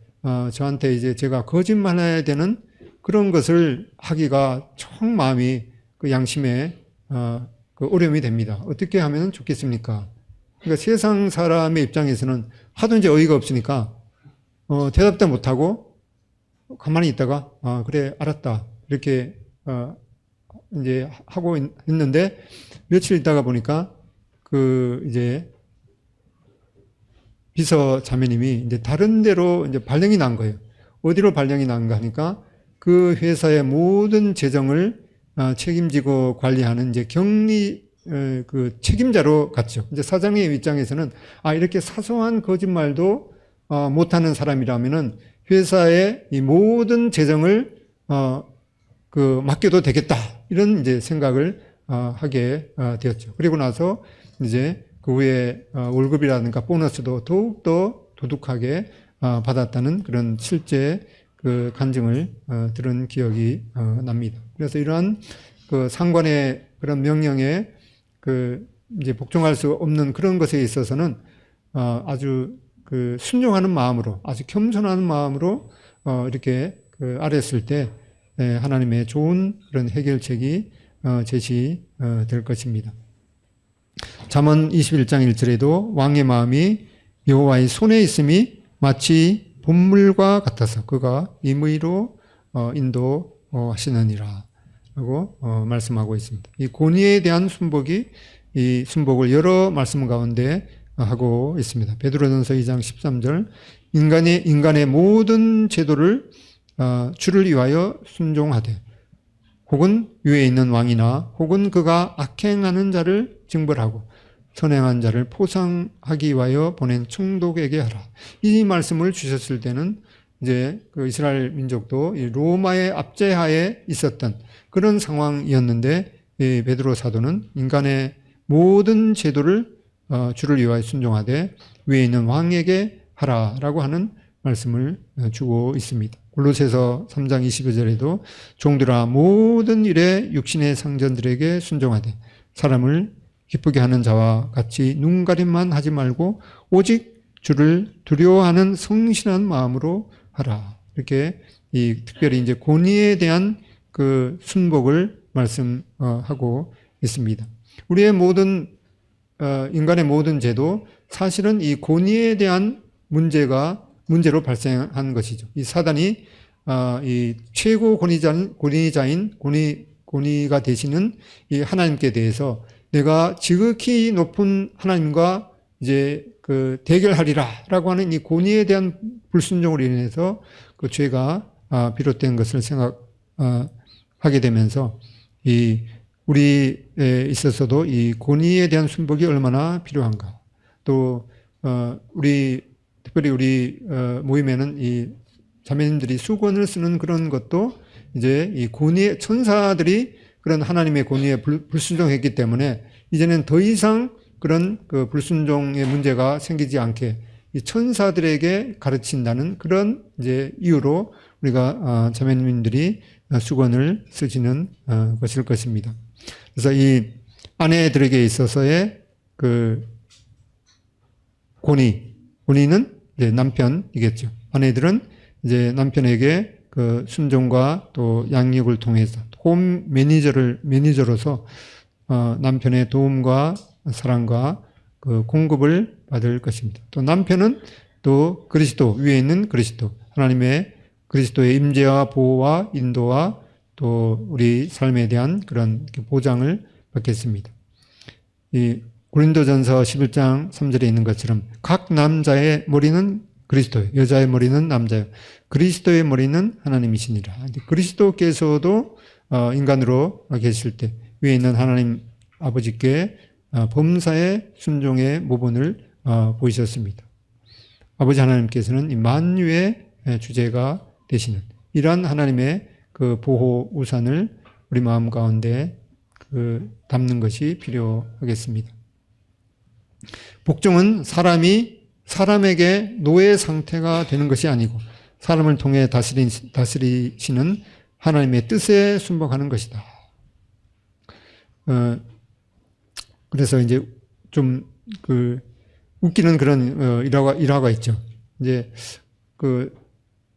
A: 저한테 이제 제가 거짓말해야 되는 그런 것을 하기가 정 마음이 그 양심에 그 어려움이 됩니다. 어떻게 하면 좋겠습니까? 그러니까 세상 사람의 입장에서는 하도 이제 어이가 없으니까 대답도 못하고 가만히 있다가 그래 알았다 이렇게 이제 하고 있는데 며칠 있다가 보니까 그 이제 비서 자매님이 이제 다른 데로 이제 발령이 난 거예요. 어디로 발령이 난가 하니까 그 회사의 모든 재정을 책임지고 관리하는 이제 격리 그 책임자로 갔죠. 이제 사장님 입장에서는 이렇게 사소한 거짓말도 못하는 사람이라면은 회사의 이 모든 재정을 그 맡겨도 되겠다 이런 이제 생각을 하게 되었죠. 그리고 나서 이제 그 후에 월급이라든가 보너스도 더욱더 두둑하게 받았다는 그런 실제 그 간증을 들은 기억이 납니다. 그래서 이러한 그 상관의 그런 명령에 그 이제 복종할 수 없는 그런 것에 있어서는 아주 그 순종하는 마음으로 아주 겸손한 마음으로 이렇게 그 아뢰었을 때 하나님의 좋은 그런 해결책이 제시될 것입니다. 잠언 21장 1절에도 왕의 마음이 여호와의 손에 있음이 마치 본물과 같아서 그가 임의로 인도하시느니라 라고 말씀하고 있습니다. 이 권위에 대한 순복이 이 순복을 여러 말씀 가운데 하고 있습니다. 베드로전서 2장 13절 인간의 모든 제도를 주를 위하여 순종하되 혹은 위에 있는 왕이나 혹은 그가 악행하는 자를 징벌하고 선행한 자를 포상하기 위하여 보낸 총독에게 하라. 이 말씀을 주셨을 때는 이제 그 이스라엘 민족도 이 로마의 압제하에 있었던 그런 상황이었는데 이 베드로 사도는 인간의 모든 제도를 주를 위하여 순종하되 위에 있는 왕에게 하라라고 하는 말씀을 주고 있습니다. 골로새서 3장 22절에도 종들아 모든 일에 육신의 상전들에게 순종하되 사람을 기쁘게 하는 자와 같이 눈가림만 하지 말고 오직 주를 두려워하는 성실한 마음으로 하라. 이렇게 특별히 이제 권위에 대한 그 순복을 말씀하고 있습니다. 우리의 모든 인간의 모든 죄도 사실은 이 권위에 대한 문제로 발생한 것이죠. 이 사단이 이 최고 권위가 되시는 이 하나님께 대해서 내가 지극히 높은 하나님과 이제 그 대결하리라라고 하는 이 권위에 대한 불순종으로 인해서 그 죄가 비롯된 것을 생각하게 되면서 이 우리에 있어서도 이 권위에 대한 순복이 얼마나 필요한가. 또 특별히 우리 모임에는 이 자매님들이 수건을 쓰는 그런 것도 이제 이 권위, 천사들이 그런 하나님의 권위에 불순종했기 때문에 이제는 더 이상 그런 그 불순종의 문제가 생기지 않게 이 천사들에게 가르친다는 그런 이제 이유로 우리가 자매님들이 수건을 쓰시는 것일 것입니다. 그래서 이 아내들에게 있어서의 그 권위는 이제 남편이겠죠. 아내들은 이제 남편에게 그 순종과 또 양육을 통해서 홈 매니저로서 남편의 도움과 사랑과 그 공급을 받을 것입니다. 또 남편은 또 그리스도 위에 있는 그리스도 하나님의 그리스도의 임재와 보호와 인도와 또 우리 삶에 대한 그런 보장을 받겠습니다. 이 고린도전서 11장 3절에 있는 것처럼 각 남자의 머리는 그리스도예요. 여자의 머리는 남자예요. 그리스도의 머리는 하나님이시니라. 그리스도께서도 인간으로 계실 때 위에 있는 하나님 아버지께 범사의 순종의 모본을 보이셨습니다. 아버지 하나님께서는 이 만유의 주제가 되시는 이러한 하나님의 그 보호 우산을 우리 마음 가운데 담는 것이 필요하겠습니다. 복종은 사람에게 노예 상태가 되는 것이 아니고 사람을 통해 다스리시는 하나님의 뜻에 순복하는 것이다. 그래서 이제 좀 웃기는 그런 일화가 있죠. 이제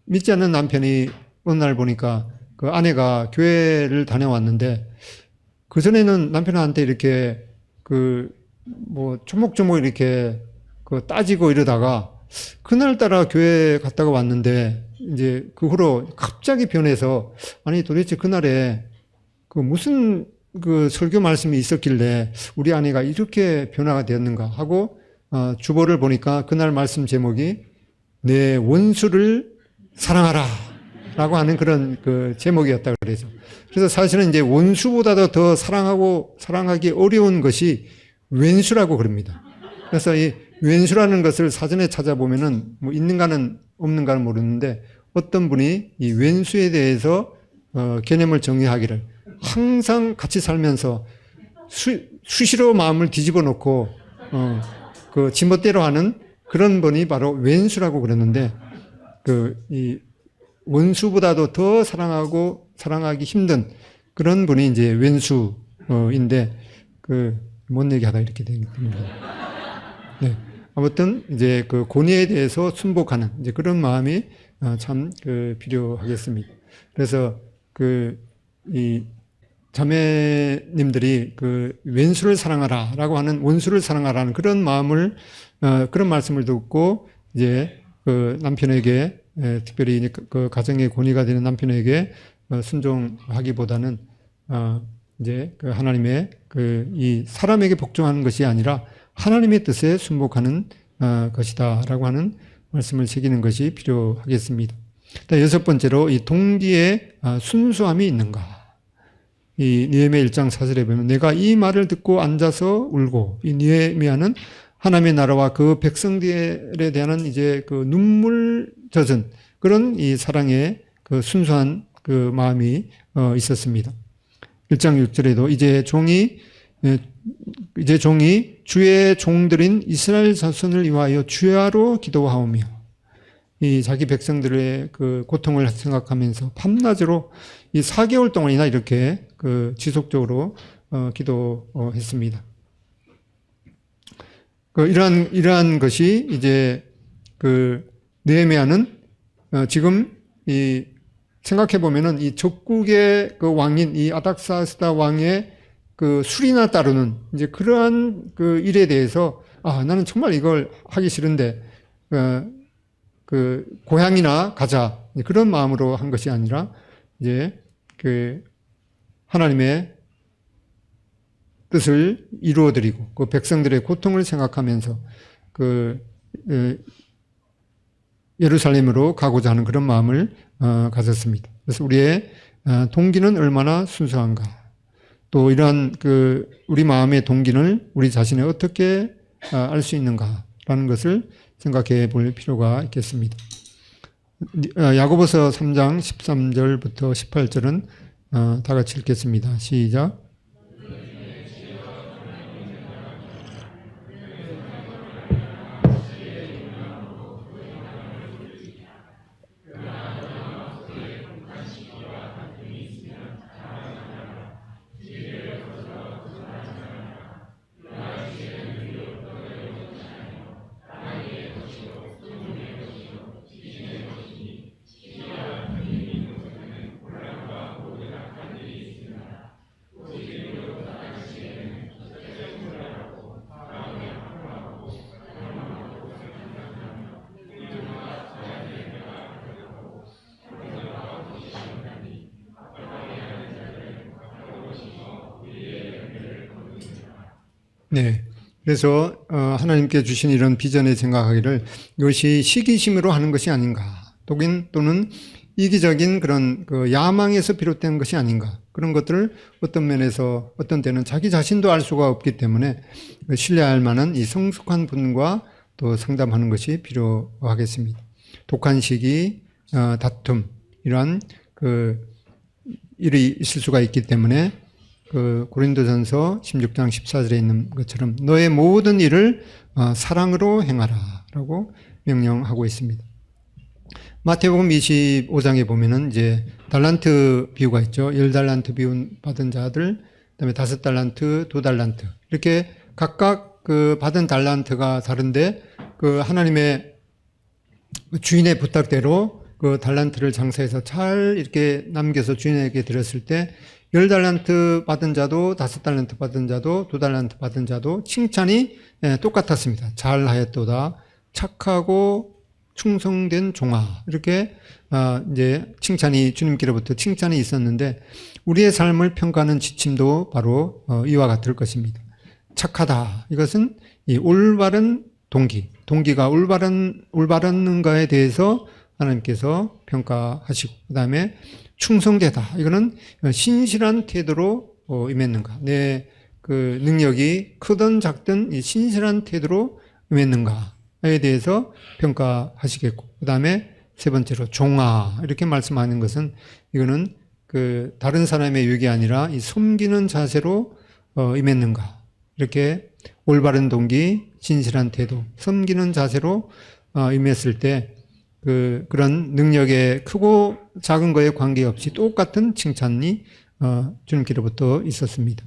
A: 믿지 않는 남편이 어느 날 보니까 그 아내가 교회를 다녀왔는데 그전에는 남편한테 이렇게 조목조목 이렇게 따지고 이러다가 그날따라 교회 갔다가 왔는데 이제 그 후로 갑자기 변해서 아니 도대체 그날에 무슨 설교 말씀이 있었길래 우리 아내가 이렇게 변화가 되었는가 하고 주보를 보니까 그날 말씀 제목이 내 원수를 사랑하라 라고 하는 그런 제목이었다 그래서. 그래서 사실은 이제 원수보다도 더 사랑하기 어려운 것이 왼수라고 그럽니다. 그래서 이 왼수라는 것을 사전에 찾아보면은 있는가는 없는가는 모르는데 어떤 분이 이 왼수에 대해서 개념을 정의하기를 항상 같이 살면서 수시로 마음을 뒤집어 놓고 지멋대로 하는 그런 분이 바로 왼수라고 그랬는데 이 원수보다도 더 사랑하기 힘든 그런 분이 이제 왼수인데 뭔 얘기하다 이렇게 됩니다. 네. 아무튼 이제 권위에 대해서 순복하는 이제 그런 마음이 참 필요하겠습니다. 그래서 이 자매님들이 왼수를 사랑하라라고 하는 원수를 사랑하라는 그런 그런 말씀을 듣고 이제 남편에게 특별히 가정의 권위가 되는 남편에게 순종하기보다는 이제 하나님의 이 사람에게 복종하는 것이 아니라 하나님의 뜻에 순복하는 것이다라고 하는 말씀을 새기는 것이 필요하겠습니다. 여섯 번째로 이 동기에 순수함이 있는가? 이 느헤미야 1장 4절에 보면 내가 이 말을 듣고 앉아서 울고 이 느헤미야는 하나님의 나라와 그 백성들에 대한 이제 눈물 젖은 그런 이 사랑의 순수한 마음이 있었습니다. 1장 6절에도 이제 종이 주의 종들인 이스라엘 자손을 위하여 주야로 기도하오며 이 자기 백성들의 그 고통을 생각하면서 밤낮으로 이 4개월 동안이나 이렇게 그 지속적으로 기도했습니다. 이러한 것이 이제 그 느헤미야는 지금 이 생각해 보면은 이 적국의 그 왕인 이 아닥사스다 왕의 그 술이나 따르는 이제 그러한 그 일에 대해서 나는 정말 이걸 하기 싫은데 그 고향이나 가자 그런 마음으로 한 것이 아니라 이제 그 하나님의 뜻을 이루어드리고 그 백성들의 고통을 생각하면서 그 예루살렘으로 가고자 하는 그런 마음을 가졌습니다. 그래서 우리의 동기는 얼마나 순수한가, 또 이러한 그 우리 마음의 동기를 우리 자신이 어떻게 알 수 있는가라는 것을 생각해 볼 필요가 있겠습니다. 야고보서 3장 13절부터 18절은 다 같이 읽겠습니다. 시작. 네. 그래서 하나님께 주신 이런 비전에 생각하기를 이것이 시기심으로 하는 것이 아닌가, 또는 이기적인 그런 그 야망에서 비롯된 것이 아닌가, 그런 것들을 어떤 면에서 어떤 때는 자기 자신도 알 수가 없기 때문에 신뢰할 만한 이 성숙한 분과 또 상담하는 것이 필요하겠습니다. 독한 시기, 다툼, 이러한 그 일이 있을 수가 있기 때문에 그 고린도전서 16장 14절에 있는 것처럼 너의 모든 일을 사랑으로 행하라 라고 명령하고 있습니다. 마태복음 25장에 보면은 이제 달란트 비유가 있죠. 10달란트 비유 받은 자들, 그다음에 5달란트, 2달란트, 이렇게 각각 그 받은 달란트가 다른데 그 하나님의 주인의 부탁대로 그 달란트를 장사해서 잘 이렇게 남겨서 주인에게 드렸을 때 10달란트 받은 자도 5달란트 받은 자도 2달란트 받은 자도 칭찬이 똑같았습니다. 잘하였도다, 착하고 충성된 종아, 이렇게 이제 칭찬이, 주님께로부터 칭찬이 있었는데 우리의 삶을 평가하는 지침도 바로 이와 같을 것입니다. 착하다, 이것은 이 올바른 동기가 올바른가에 대해서 하나님께서 평가하시고, 그 다음에 충성되다, 이거는 신실한 태도로 임했는가, 내 그 능력이 크든 작든 이 신실한 태도로 임했는가에 대해서 평가하시겠고, 그 다음에 세 번째로 종아, 이렇게 말씀하는 것은 이거는 그 다른 사람의 유익이 아니라 이 섬기는 자세로 임했는가, 이렇게 올바른 동기, 신실한 태도, 섬기는 자세로 임했을 때 그런 능력에 크고 작은 거에 관계없이 똑같은 칭찬이 주님께로부터 있었습니다.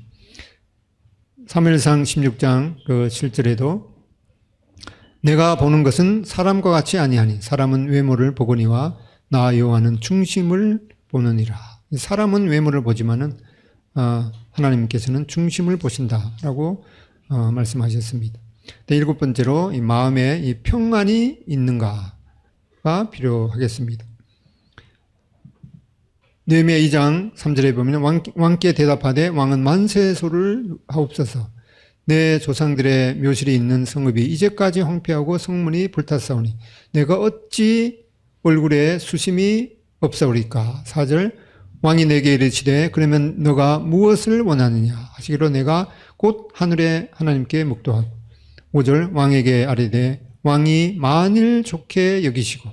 A: 사무엘상 16장 그 7절에도 내가 보는 것은 사람과 같이 아니하니 사람은 외모를 보거니와 나 여호와는 중심을 보느니라. 사람은 외모를 보지만은 하나님께서는 중심을 보신다라고 말씀하셨습니다. 일곱 번째로 이 마음에 이 평안이 있는가가 필요하겠습니다. 느헤미야 2장 3절에 보면 왕께 대답하되 왕은 만세소를 하옵소서. 내 조상들의 묘실이 있는 성읍이 이제까지 황폐하고 성문이 불탔사오니 내가 어찌 얼굴에 수심이 없사오리까. 4절 왕이 내게 이르시되 그러면 너가 무엇을 원하느냐 하시기로 내가 곧 하늘의 하나님께 묵도하고. 5절 왕에게 아뢰되 왕이 만일 좋게 여기시고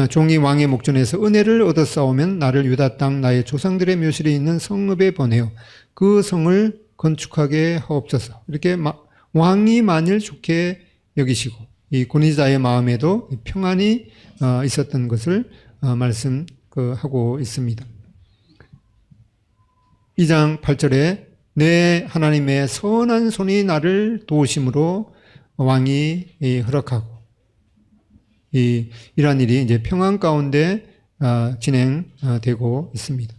A: 종이 왕의 목전에서 은혜를 얻었사오면 나를 유다 땅 나의 조상들의 묘실에 있는 성읍에 보내어 그 성을 건축하게 하옵소서. 이렇게 왕이 만일 좋게 여기시고 이 권위자의 마음에도 평안이 있었던 것을 말씀하고 있습니다. 2장 8절에 내 하나님의 선한 손이 나를 도우심으로 왕이 허락하고 이러한 일이 이제 평안 가운데 진행되고 있습니다.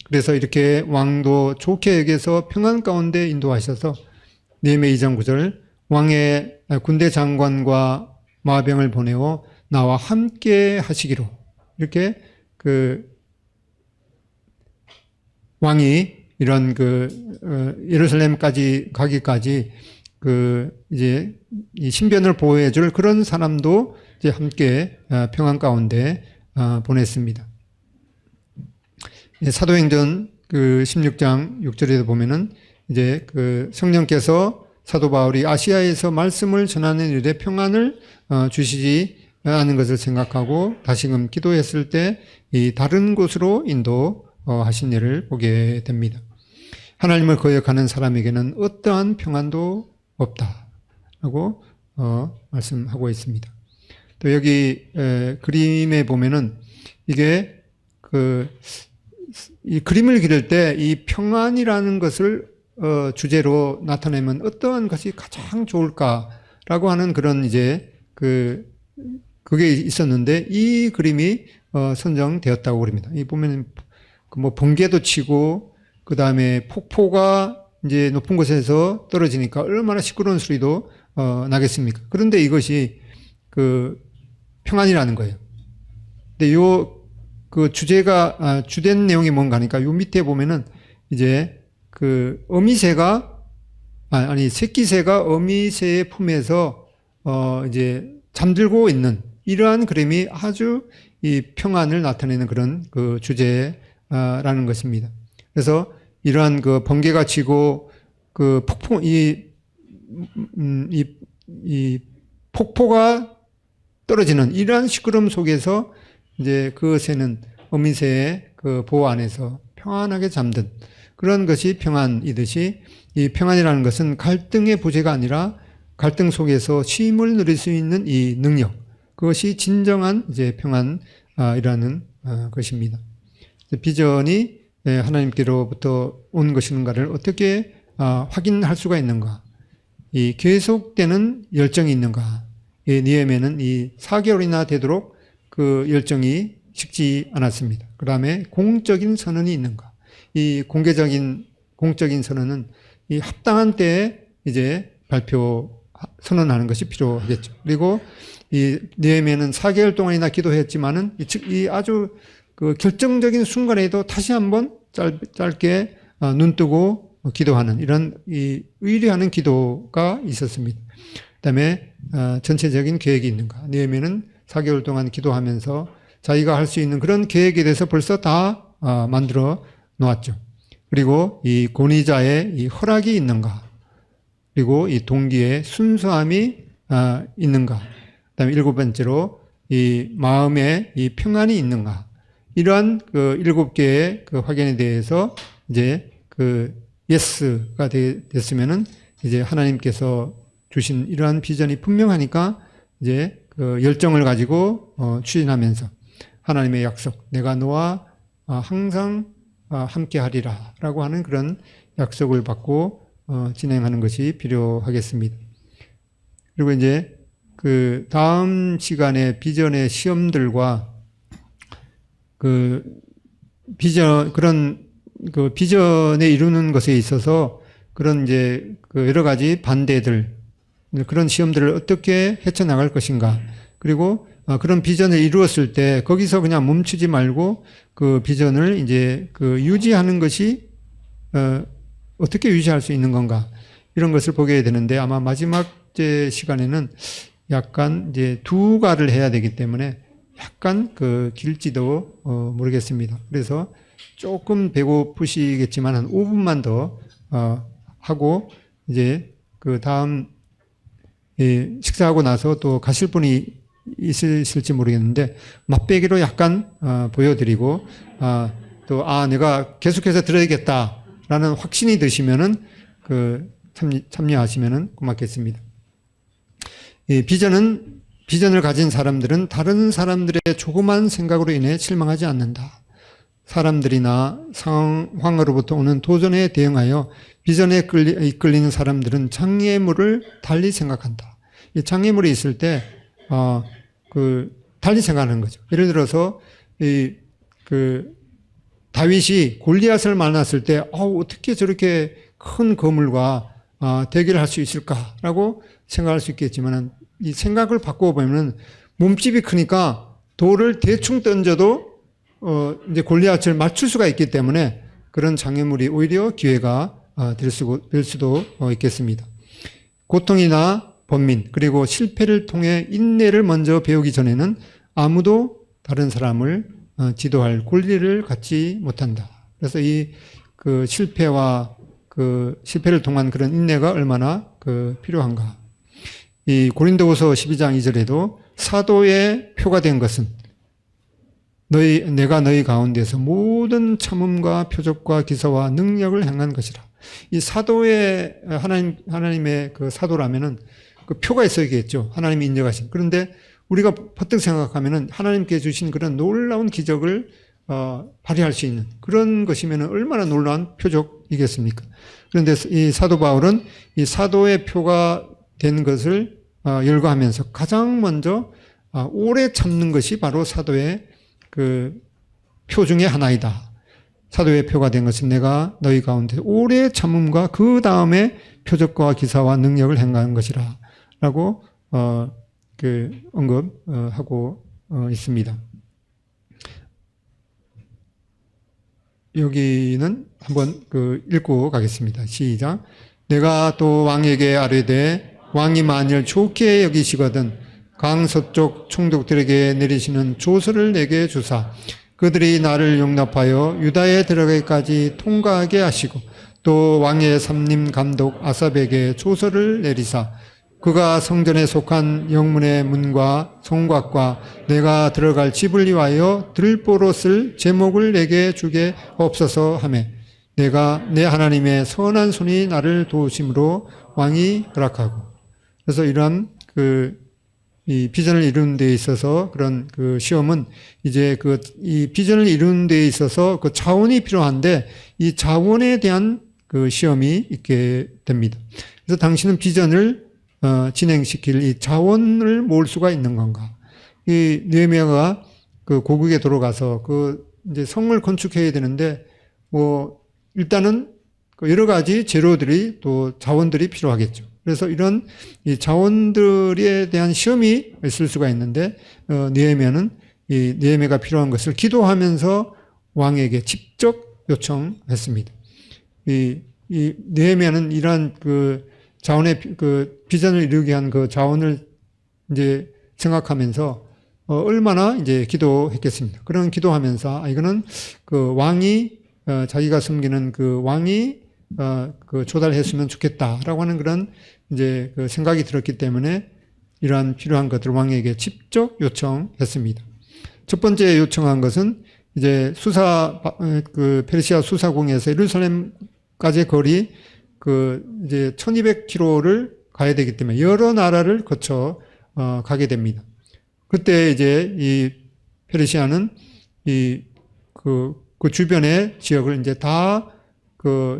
A: 그래서 이렇게 왕도 좋게 여겨서 평안 가운데 인도하셔서 느헤미야 2장 9절 왕의 군대 장관과 마병을 보내어 나와 함께 하시기로 이렇게 왕이 이런 예루살렘까지 가기까지 이제 이 신변을 보호해 줄 그런 사람도 이제 함께 평안 가운데 보냈습니다. 사도행전 16장 6절에도 보면은 이제 성령께서 사도 바울이 아시아에서 말씀을 전하는 일에 평안을 주시지 않은 것을 생각하고 다시금 기도했을 때 이 다른 곳으로 인도하신 일을 보게 됩니다. 하나님을 거역하는 사람에게는 어떠한 평안도 없다라고 말씀하고 있습니다. 또 여기 그림에 보면은 이게 이 그림을 그릴 때 이 평안이라는 것을 주제로 나타내면 어떠한 것이 가장 좋을까라고 하는 그런 이제 그게 있었는데 이 그림이 선정되었다고 그럽니다. 이 보면 뭐 번개도 치고 그 다음에 폭포가 이제 높은 곳에서 떨어지니까 얼마나 시끄러운 소리도 나겠습니까? 그런데 이것이 평안이라는 거예요. 근데 주제가 주된 내용이 뭔가 하니까 요 밑에 보면은 이제 새끼새가 어미새의 품에서 이제 잠들고 있는 이러한 그림이 아주 이 평안을 나타내는 그런 주제라는 것입니다. 그래서 이러한 번개가 치고 이 폭포가 떨어지는 이러한 시끄러움 속에서 이제 그 새는 어미새의 보호 안에서 평안하게 잠든 그런 것이 평안이듯이 이 평안이라는 것은 갈등의 부재가 아니라 갈등 속에서 쉼을 누릴 수 있는 이 능력, 그것이 진정한 이제 평안이라는 것입니다. 비전이 하나님께로부터 온 것인가를 어떻게 확인할 수가 있는가? 이 계속되는 열정이 있는가? 느헤미야는 이 4개월이나 되도록 그 열정이 식지 않았습니다. 그 다음에 공적인 선언이 있는가? 이 공적인 선언은 이 합당한 때에 이제 선언하는 것이 필요하겠죠. 그리고 이 느헤미야는 4개월 동안이나 기도했지만은 이 아주 결정적인 순간에도 다시 한번 짧게 눈 뜨고 기도하는 이런 이 의뢰하는 기도가 있었습니다. 그다음에 전체적인 계획이 있는가? 느헤미야는 4개월 동안 기도하면서 자기가 할 수 있는 그런 계획에 대해서 벌써 다 만들어 놓았죠. 그리고 이 권위자의 이 허락이 있는가? 그리고 이 동기의 순수함이 있는가? 그다음에 7번째로 이 마음에 이 평안이 있는가? 이러한 7개의 확인에 대해서 이제 예스가 됐으면은 이제 하나님께서 주신 이러한 비전이 분명하니까 이제 열정을 가지고 추진하면서 하나님의 약속, 내가 너와 항상 함께 하리라 라고 하는 그런 약속을 받고 진행하는 것이 필요하겠습니다. 그리고 이제 다음 시간에 비전의 시험들과 비전에 이루는 것에 있어서 그런 이제 여러 가지 반대들, 그런 시험들을 어떻게 헤쳐나갈 것인가. 그리고 그런 비전을 이루었을 때 거기서 그냥 멈추지 말고 그 비전을 이제 유지하는 것이 어떻게 유지할 수 있는 건가. 이런 것을 보게 되는데 아마 마지막 시간에는 약간 이제 2가를 해야 되기 때문에 약간 길지도 모르겠습니다. 그래서 조금 배고프시겠지만 한 5분만 더 하고 이제 다음 식사하고 나서 또 가실 분이 있으실지 모르겠는데 맛배기로 약간 보여드리고 또 내가 계속해서 들어야겠다라는 확신이 드시면은 참여하시면은 고맙겠습니다. 이 비전을 가진 사람들은 다른 사람들의 조그만 생각으로 인해 실망하지 않는다. 사람들이나 상황으로부터 오는 도전에 대응하여 비전에 이끌리는 사람들은 장애물을 달리 생각한다. 이 장애물이 있을 때, 달리 생각하는 거죠. 예를 들어서, 다윗이 골리앗을 만났을 때, 어떻게 저렇게 큰 거물과 대결을 할 수 있을까라고 생각할 수 있겠지만, 이 생각을 바꾸어 보면 몸집이 크니까 돌을 대충 던져도 이제 골리앗을 맞출 수가 있기 때문에 그런 장애물이 오히려 기회가 될 수도 있겠습니다. 고통이나 번민 그리고 실패를 통해 인내를 먼저 배우기 전에는 아무도 다른 사람을 지도할 권리를 갖지 못한다. 그래서 실패를 통한 그런 인내가 얼마나 필요한가. 이 고린도후서 12장 2절에도 사도의 표가 된 것은 내가 너희 가운데서 모든 참음과 표적과 기사와 능력을 행한 것이라. 이 사도의 하나님의 그 사도라면은 그 표가 있어야겠죠. 하나님이 인정하신. 그런데 우리가 퍼뜩 생각하면은 하나님께 주신 그런 놀라운 기적을 발휘할 수 있는 그런 것이면은 얼마나 놀라운 표적이겠습니까? 그런데 이 사도 바울은 이 사도의 표가 된 것을 열거하면서 가장 먼저 오래 참는 것이 바로 사도의 그 표 중에 하나이다. 사도의 표가 된 것은 내가 너희 가운데 오래 참음과 그 다음에 표적과 기사와 능력을 행한 것이라 라고 언급하고 있습니다. 여기는 한번 읽고 가겠습니다. 시작. 내가 또 왕에게 아뢰되 왕이 만일 좋게 여기시거든 강서쪽 총독들에게 내리시는 조서를 내게 주사 그들이 나를 용납하여 유다에 들어가기까지 통과하게 하시고 또 왕의 삼림 감독 아삽에게 조서를 내리사 그가 성전에 속한 영문의 문과 성곽과 내가 들어갈 집을 위하여 들보로 쓸 제목을 내게 주게 없어서 하매 내가 내 하나님의 선한 손이 나를 도우심으로 왕이 허락하고. 그래서 이러한 이 비전을 이루는 데 있어서 그런 시험은 이제 이 비전을 이루는 데 있어서 자원이 필요한데 이 자원에 대한 시험이 있게 됩니다. 그래서 당신은 비전을 진행시킬 이 자원을 모을 수가 있는 건가? 이 느헤미야가 고국에 들어가서 이제 성을 건축해야 되는데 일단은 여러 가지 재료들이 또 자원들이 필요하겠죠. 그래서 이런 이 자원들에 대한 시험이 있을 수가 있는데 느헤미야는 이 느헤미야가 필요한 것을 기도하면서 왕에게 직접 요청했습니다. 이 느헤미야는 이러한 자원의 비전을 이루기 위한 자원을 이제 생각하면서 얼마나 이제 기도했겠습니다. 그런 기도하면서 이거는 왕이 자기가 섬기는 왕이 조달했으면 좋겠다라고 하는 그런 이제 생각이 들었기 때문에 이러한 필요한 것들을 왕에게 직접 요청했습니다. 첫 번째 요청한 것은 이제 페르시아 수사궁에서 예루살렘까지의 거리 이제 1200km를 가야 되기 때문에 여러 나라를 거쳐 가게 됩니다. 그때 이제 이 페르시아는 그 주변의 지역을 이제 다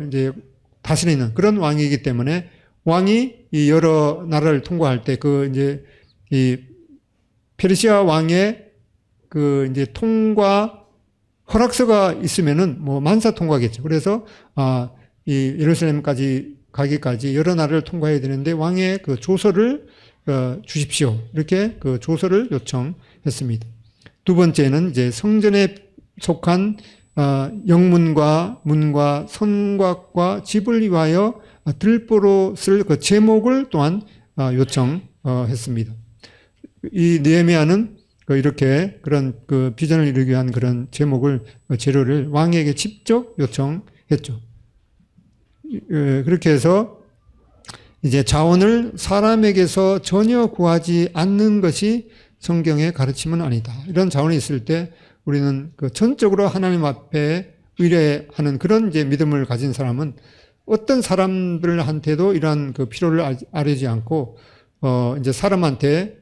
A: 이제 다스리는 그런 왕이기 때문에 왕이 이 여러 나라를 통과할 때 이제 이 페르시아 왕의 이제 통과 허락서가 있으면은 만사 통과겠죠. 그래서 이 예루살렘까지 가기까지 여러 나라를 통과해야 되는데 왕의 조서를 주십시오. 이렇게 조서를 요청했습니다. 두 번째는 이제 성전에 속한 영문과 문과 성곽과 집을 위하여 들보로 쓸 제목을 또한 요청했습니다. 이 느헤미야는 이렇게 그런 비전을 이루기 위한 그런 재료를 왕에게 직접 요청했죠. 그렇게 해서 이제 자원을 사람에게서 전혀 구하지 않는 것이 성경의 가르침은 아니다. 이런 자원이 있을 때 우리는 전적으로 하나님 앞에 의뢰하는 그런 이제 믿음을 가진 사람은 어떤 사람들한테도 이러한 필요를 아뢰지 않고 이제 사람한테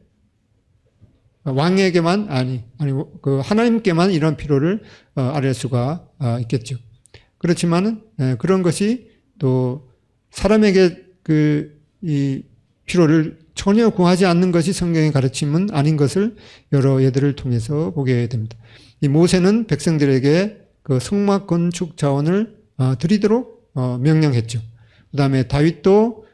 A: 왕에게만 아니 그 하나님께만 이런 필요를 아뢰 수가 있겠죠. 그렇지만은 그런 것이 또 사람에게 이 필요를 전혀 구하지 않는 것이 성경의 가르침은 아닌 것을 여러 예들을 통해서 보게 됩니다. 이 모세는 백성들에게 그 성막 건축 자원을 드리도록 명령했죠. 그 다음에 다윗도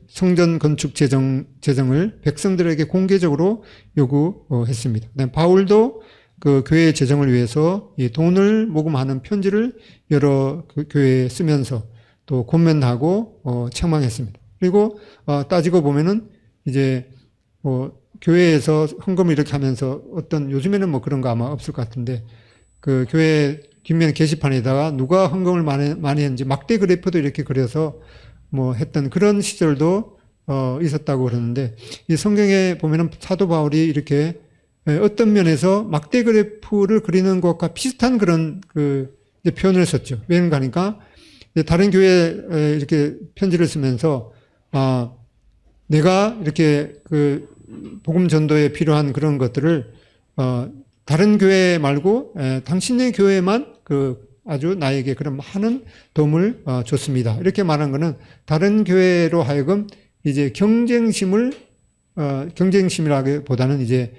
A: 성전 건축 재정을 백성들에게 공개적으로 요구했습니다. 그다음에 바울도 그 교회 재정을 위해서 이 돈을 모금하는 편지를 여러 교회에 쓰면서 또 권면하고 책망했습니다. 그리고 따지고 보면은 이제 교회에서 헌금을 이렇게 하면서 어떤 요즘에는 뭐 그런 거 아마 없을 것 같은데 그 교회 뒷면 게시판에다가 누가 헌금을 많이 했는지 막대 그래프도 이렇게 그려서 뭐 했던 그런 시절도 있었다고 그러는데 이 성경에 보면은 사도 바울이 이렇게 어떤 면에서 막대 그래프를 그리는 것과 비슷한 그런 이제 표현을 썼죠. 왜냐하면 하니까 다른 교회에 이렇게 편지를 쓰면서 내가 이렇게 복음 전도에 필요한 그런 것들을 다른 교회 말고 당신의 교회만 아주 나에게 그런 많은 도움을 줬습니다. 이렇게 말한 것은 다른 교회로 하여금 이제 경쟁심이라기보다는 이제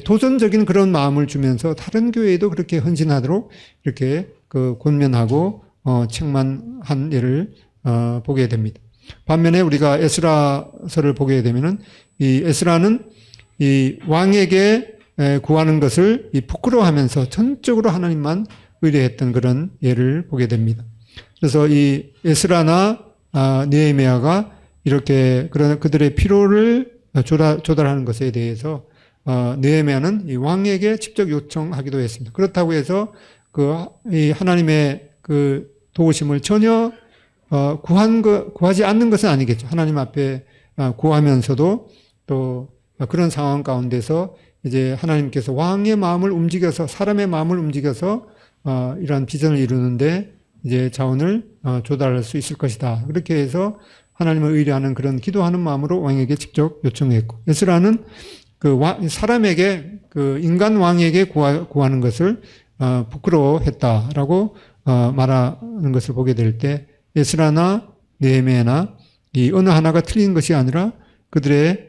A: 도전적인 그런 마음을 주면서 다른 교회에도 그렇게 헌신하도록 이렇게 권면하고 책망한 예를 보게 됩니다. 반면에 우리가 에스라서를 보게 되면은 이 에스라는 이 왕에게 구하는 것을 부끄러워하면서 전적으로 하나님만 의뢰했던 그런 예를 보게 됩니다. 그래서 이 에스라나 느헤미야가 이렇게 그들의 필요를 조달하는 것에 대해서 느헤미야는 이 왕에게 직접 요청하기도 했습니다. 그렇다고 해서 이 하나님의 도우심을 전혀 구하지 않는 것은 아니겠죠. 하나님 앞에 구하면서도 또 그런 상황 가운데서 이제 하나님께서 왕의 마음을 움직여서 사람의 마음을 움직여서 이러한 비전을 이루는데 이제 자원을 조달할 수 있을 것이다. 그렇게 해서 하나님을 의뢰하는 그런 기도하는 마음으로 왕에게 직접 요청했고 에스라는 사람에게 인간 왕에게 구하는 것을 부끄러워했다라고 말하는 것을 보게 될 때 에스라나 느헤미야나 이 어느 하나가 틀린 것이 아니라 그들의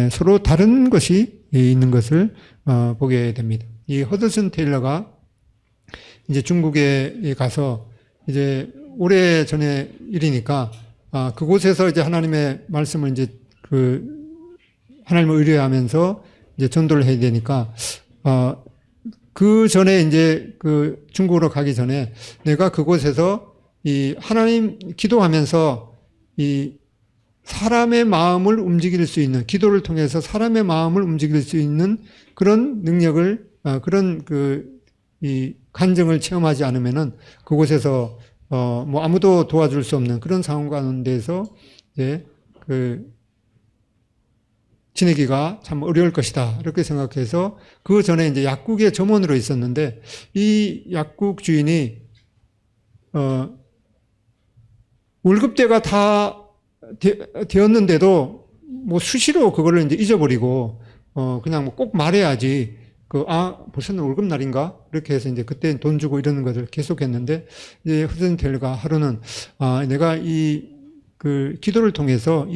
A: 서로 다른 것이 있는 것을 보게 됩니다. 이 허드슨 테일러가 이제 중국에 가서 이제 오래 전에 일이니까 그곳에서 이제 하나님의 말씀을 이제 하나님을 의뢰하면서 이제 전도를 해야 되니까 그 전에 이제 중국으로 가기 전에 내가 그곳에서 이 하나님 기도하면서 이 사람의 마음을 움직일 수 있는 기도를 통해서 사람의 마음을 움직일 수 있는 그런 능력을 그런 이 간증을 체험하지 않으면은 그곳에서 뭐 아무도 도와줄 수 없는 그런 상황 가운데서 이제 지내기가 참 어려울 것이다 이렇게 생각해서 그 전에 이제 약국의 점원으로 있었는데 이 약국 주인이 월급대가 다 되었는데도 뭐 수시로 그거를 이제 잊어버리고 그냥 뭐 꼭 말해야지 벌써 월급 날인가? 이렇게 해서 이제 그때 돈 주고 이러는 것을 계속했는데 이제 허드슨 테일러가 하루는 내가 기도를 통해서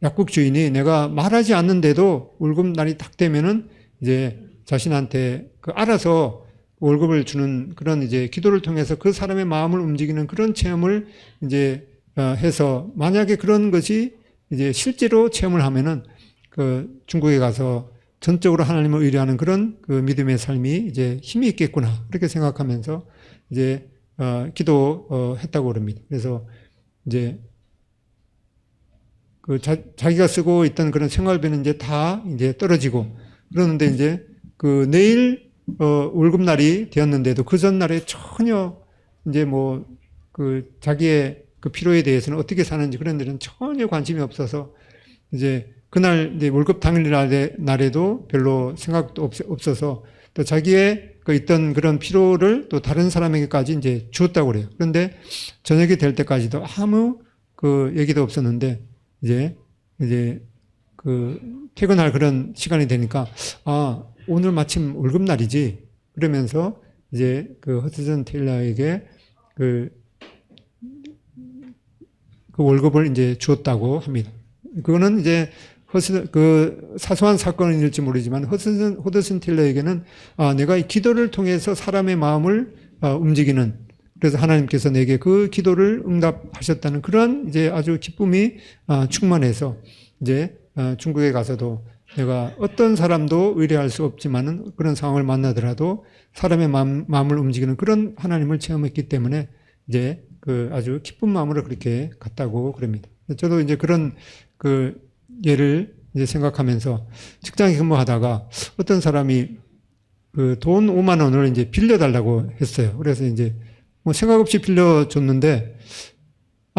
A: 약국 주인이 내가 말하지 않는데도 월급 날이 딱 되면은 이제 자신한테 알아서 월급을 주는 그런 이제 기도를 통해서 그 사람의 마음을 움직이는 그런 체험을 이제 해서 만약에 그런 것이 이제 실제로 체험을 하면은 중국에 가서 전적으로 하나님을 의뢰하는 그런 믿음의 삶이 이제 힘이 있겠구나 그렇게 생각하면서 이제 기도했다고 그럽니다. 그래서 이제 자기가 쓰고 있던 그런 생활비는 이제 다 이제 떨어지고 그러는데 이제 내일 월급날이 되었는데도 그 전날에 전혀 이제 뭐 자기의 필요에 대해서는 어떻게 사는지 그런 데는 전혀 관심이 없어서 이제 그날 이제 월급 당일 날에도 별로 생각도 없어서 또 자기의 있던 그런 필요를 또 다른 사람에게까지 이제 주었다고 그래요. 그런데 저녁이 될 때까지도 아무 그 얘기도 없었는데 이제 그 퇴근할 그런 시간이 되니까 오늘 마침 월급날이지 그러면서 이제 그 허드슨 테일러에게 그 월급을 이제 주었다고 합니다. 그거는 이제 그 사소한 사건일지 모르지만 허드슨 테일러에게는 내가 이 기도를 통해서 사람의 마음을 움직이는, 그래서 하나님께서 내게 그 기도를 응답하셨다는 그런 이제 아주 기쁨이 충만해서 이제 중국에 가서도 내가 어떤 사람도 의뢰할 수 없지만은 그런 상황을 만나더라도 사람의 마음을 움직이는 그런 하나님을 체험했기 때문에 이제 그 아주 기쁜 마음으로 그렇게 갔다고 그럽니다. 저도 이제 그런 그 예를 이제 생각하면서 직장에 근무하다가 어떤 사람이 그 돈 5만 원을 이제 빌려달라고 했어요. 그래서 이제 뭐 생각 없이 빌려줬는데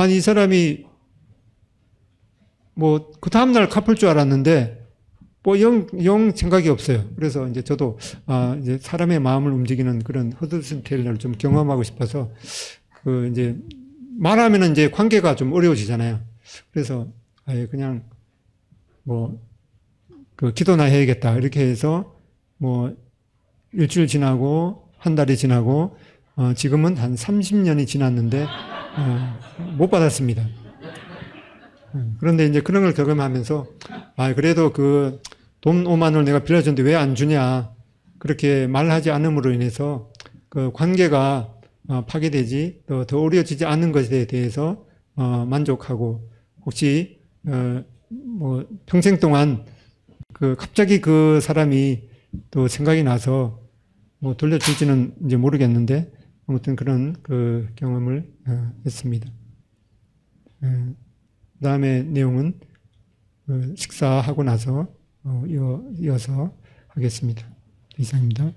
A: 이 사람이 뭐 그 다음날 갚을 줄 알았는데 뭐 영 생각이 없어요. 그래서 이제 저도 이제 사람의 마음을 움직이는 그런 허드슨 테일러를 좀 경험하고 싶어서 그 이제 말하면은 이제 관계가 좀 어려워지잖아요. 그래서 그냥 뭐 그 기도나 해야겠다 이렇게 해서 뭐 일주일 지나고 한 달이 지나고 지금은 한 30년이 지났는데 못 받았습니다. 그런데 이제 그런 걸 경험하면서 그래도 그 돈 5만 원을 내가 빌려줬는데 왜 안 주냐 그렇게 말하지 않음으로 인해서 그 관계가 파괴되지 또 더 어려워지지 않는 것에 대해서 만족하고 혹시 뭐 평생 동안 그 갑자기 그 사람이 또 생각이 나서 뭐 돌려줄지는 이제 모르겠는데 아무튼 그런 그 경험을 했습니다. 그다음에 내용은 식사하고 나서 이어서 하겠습니다. 이상입니다.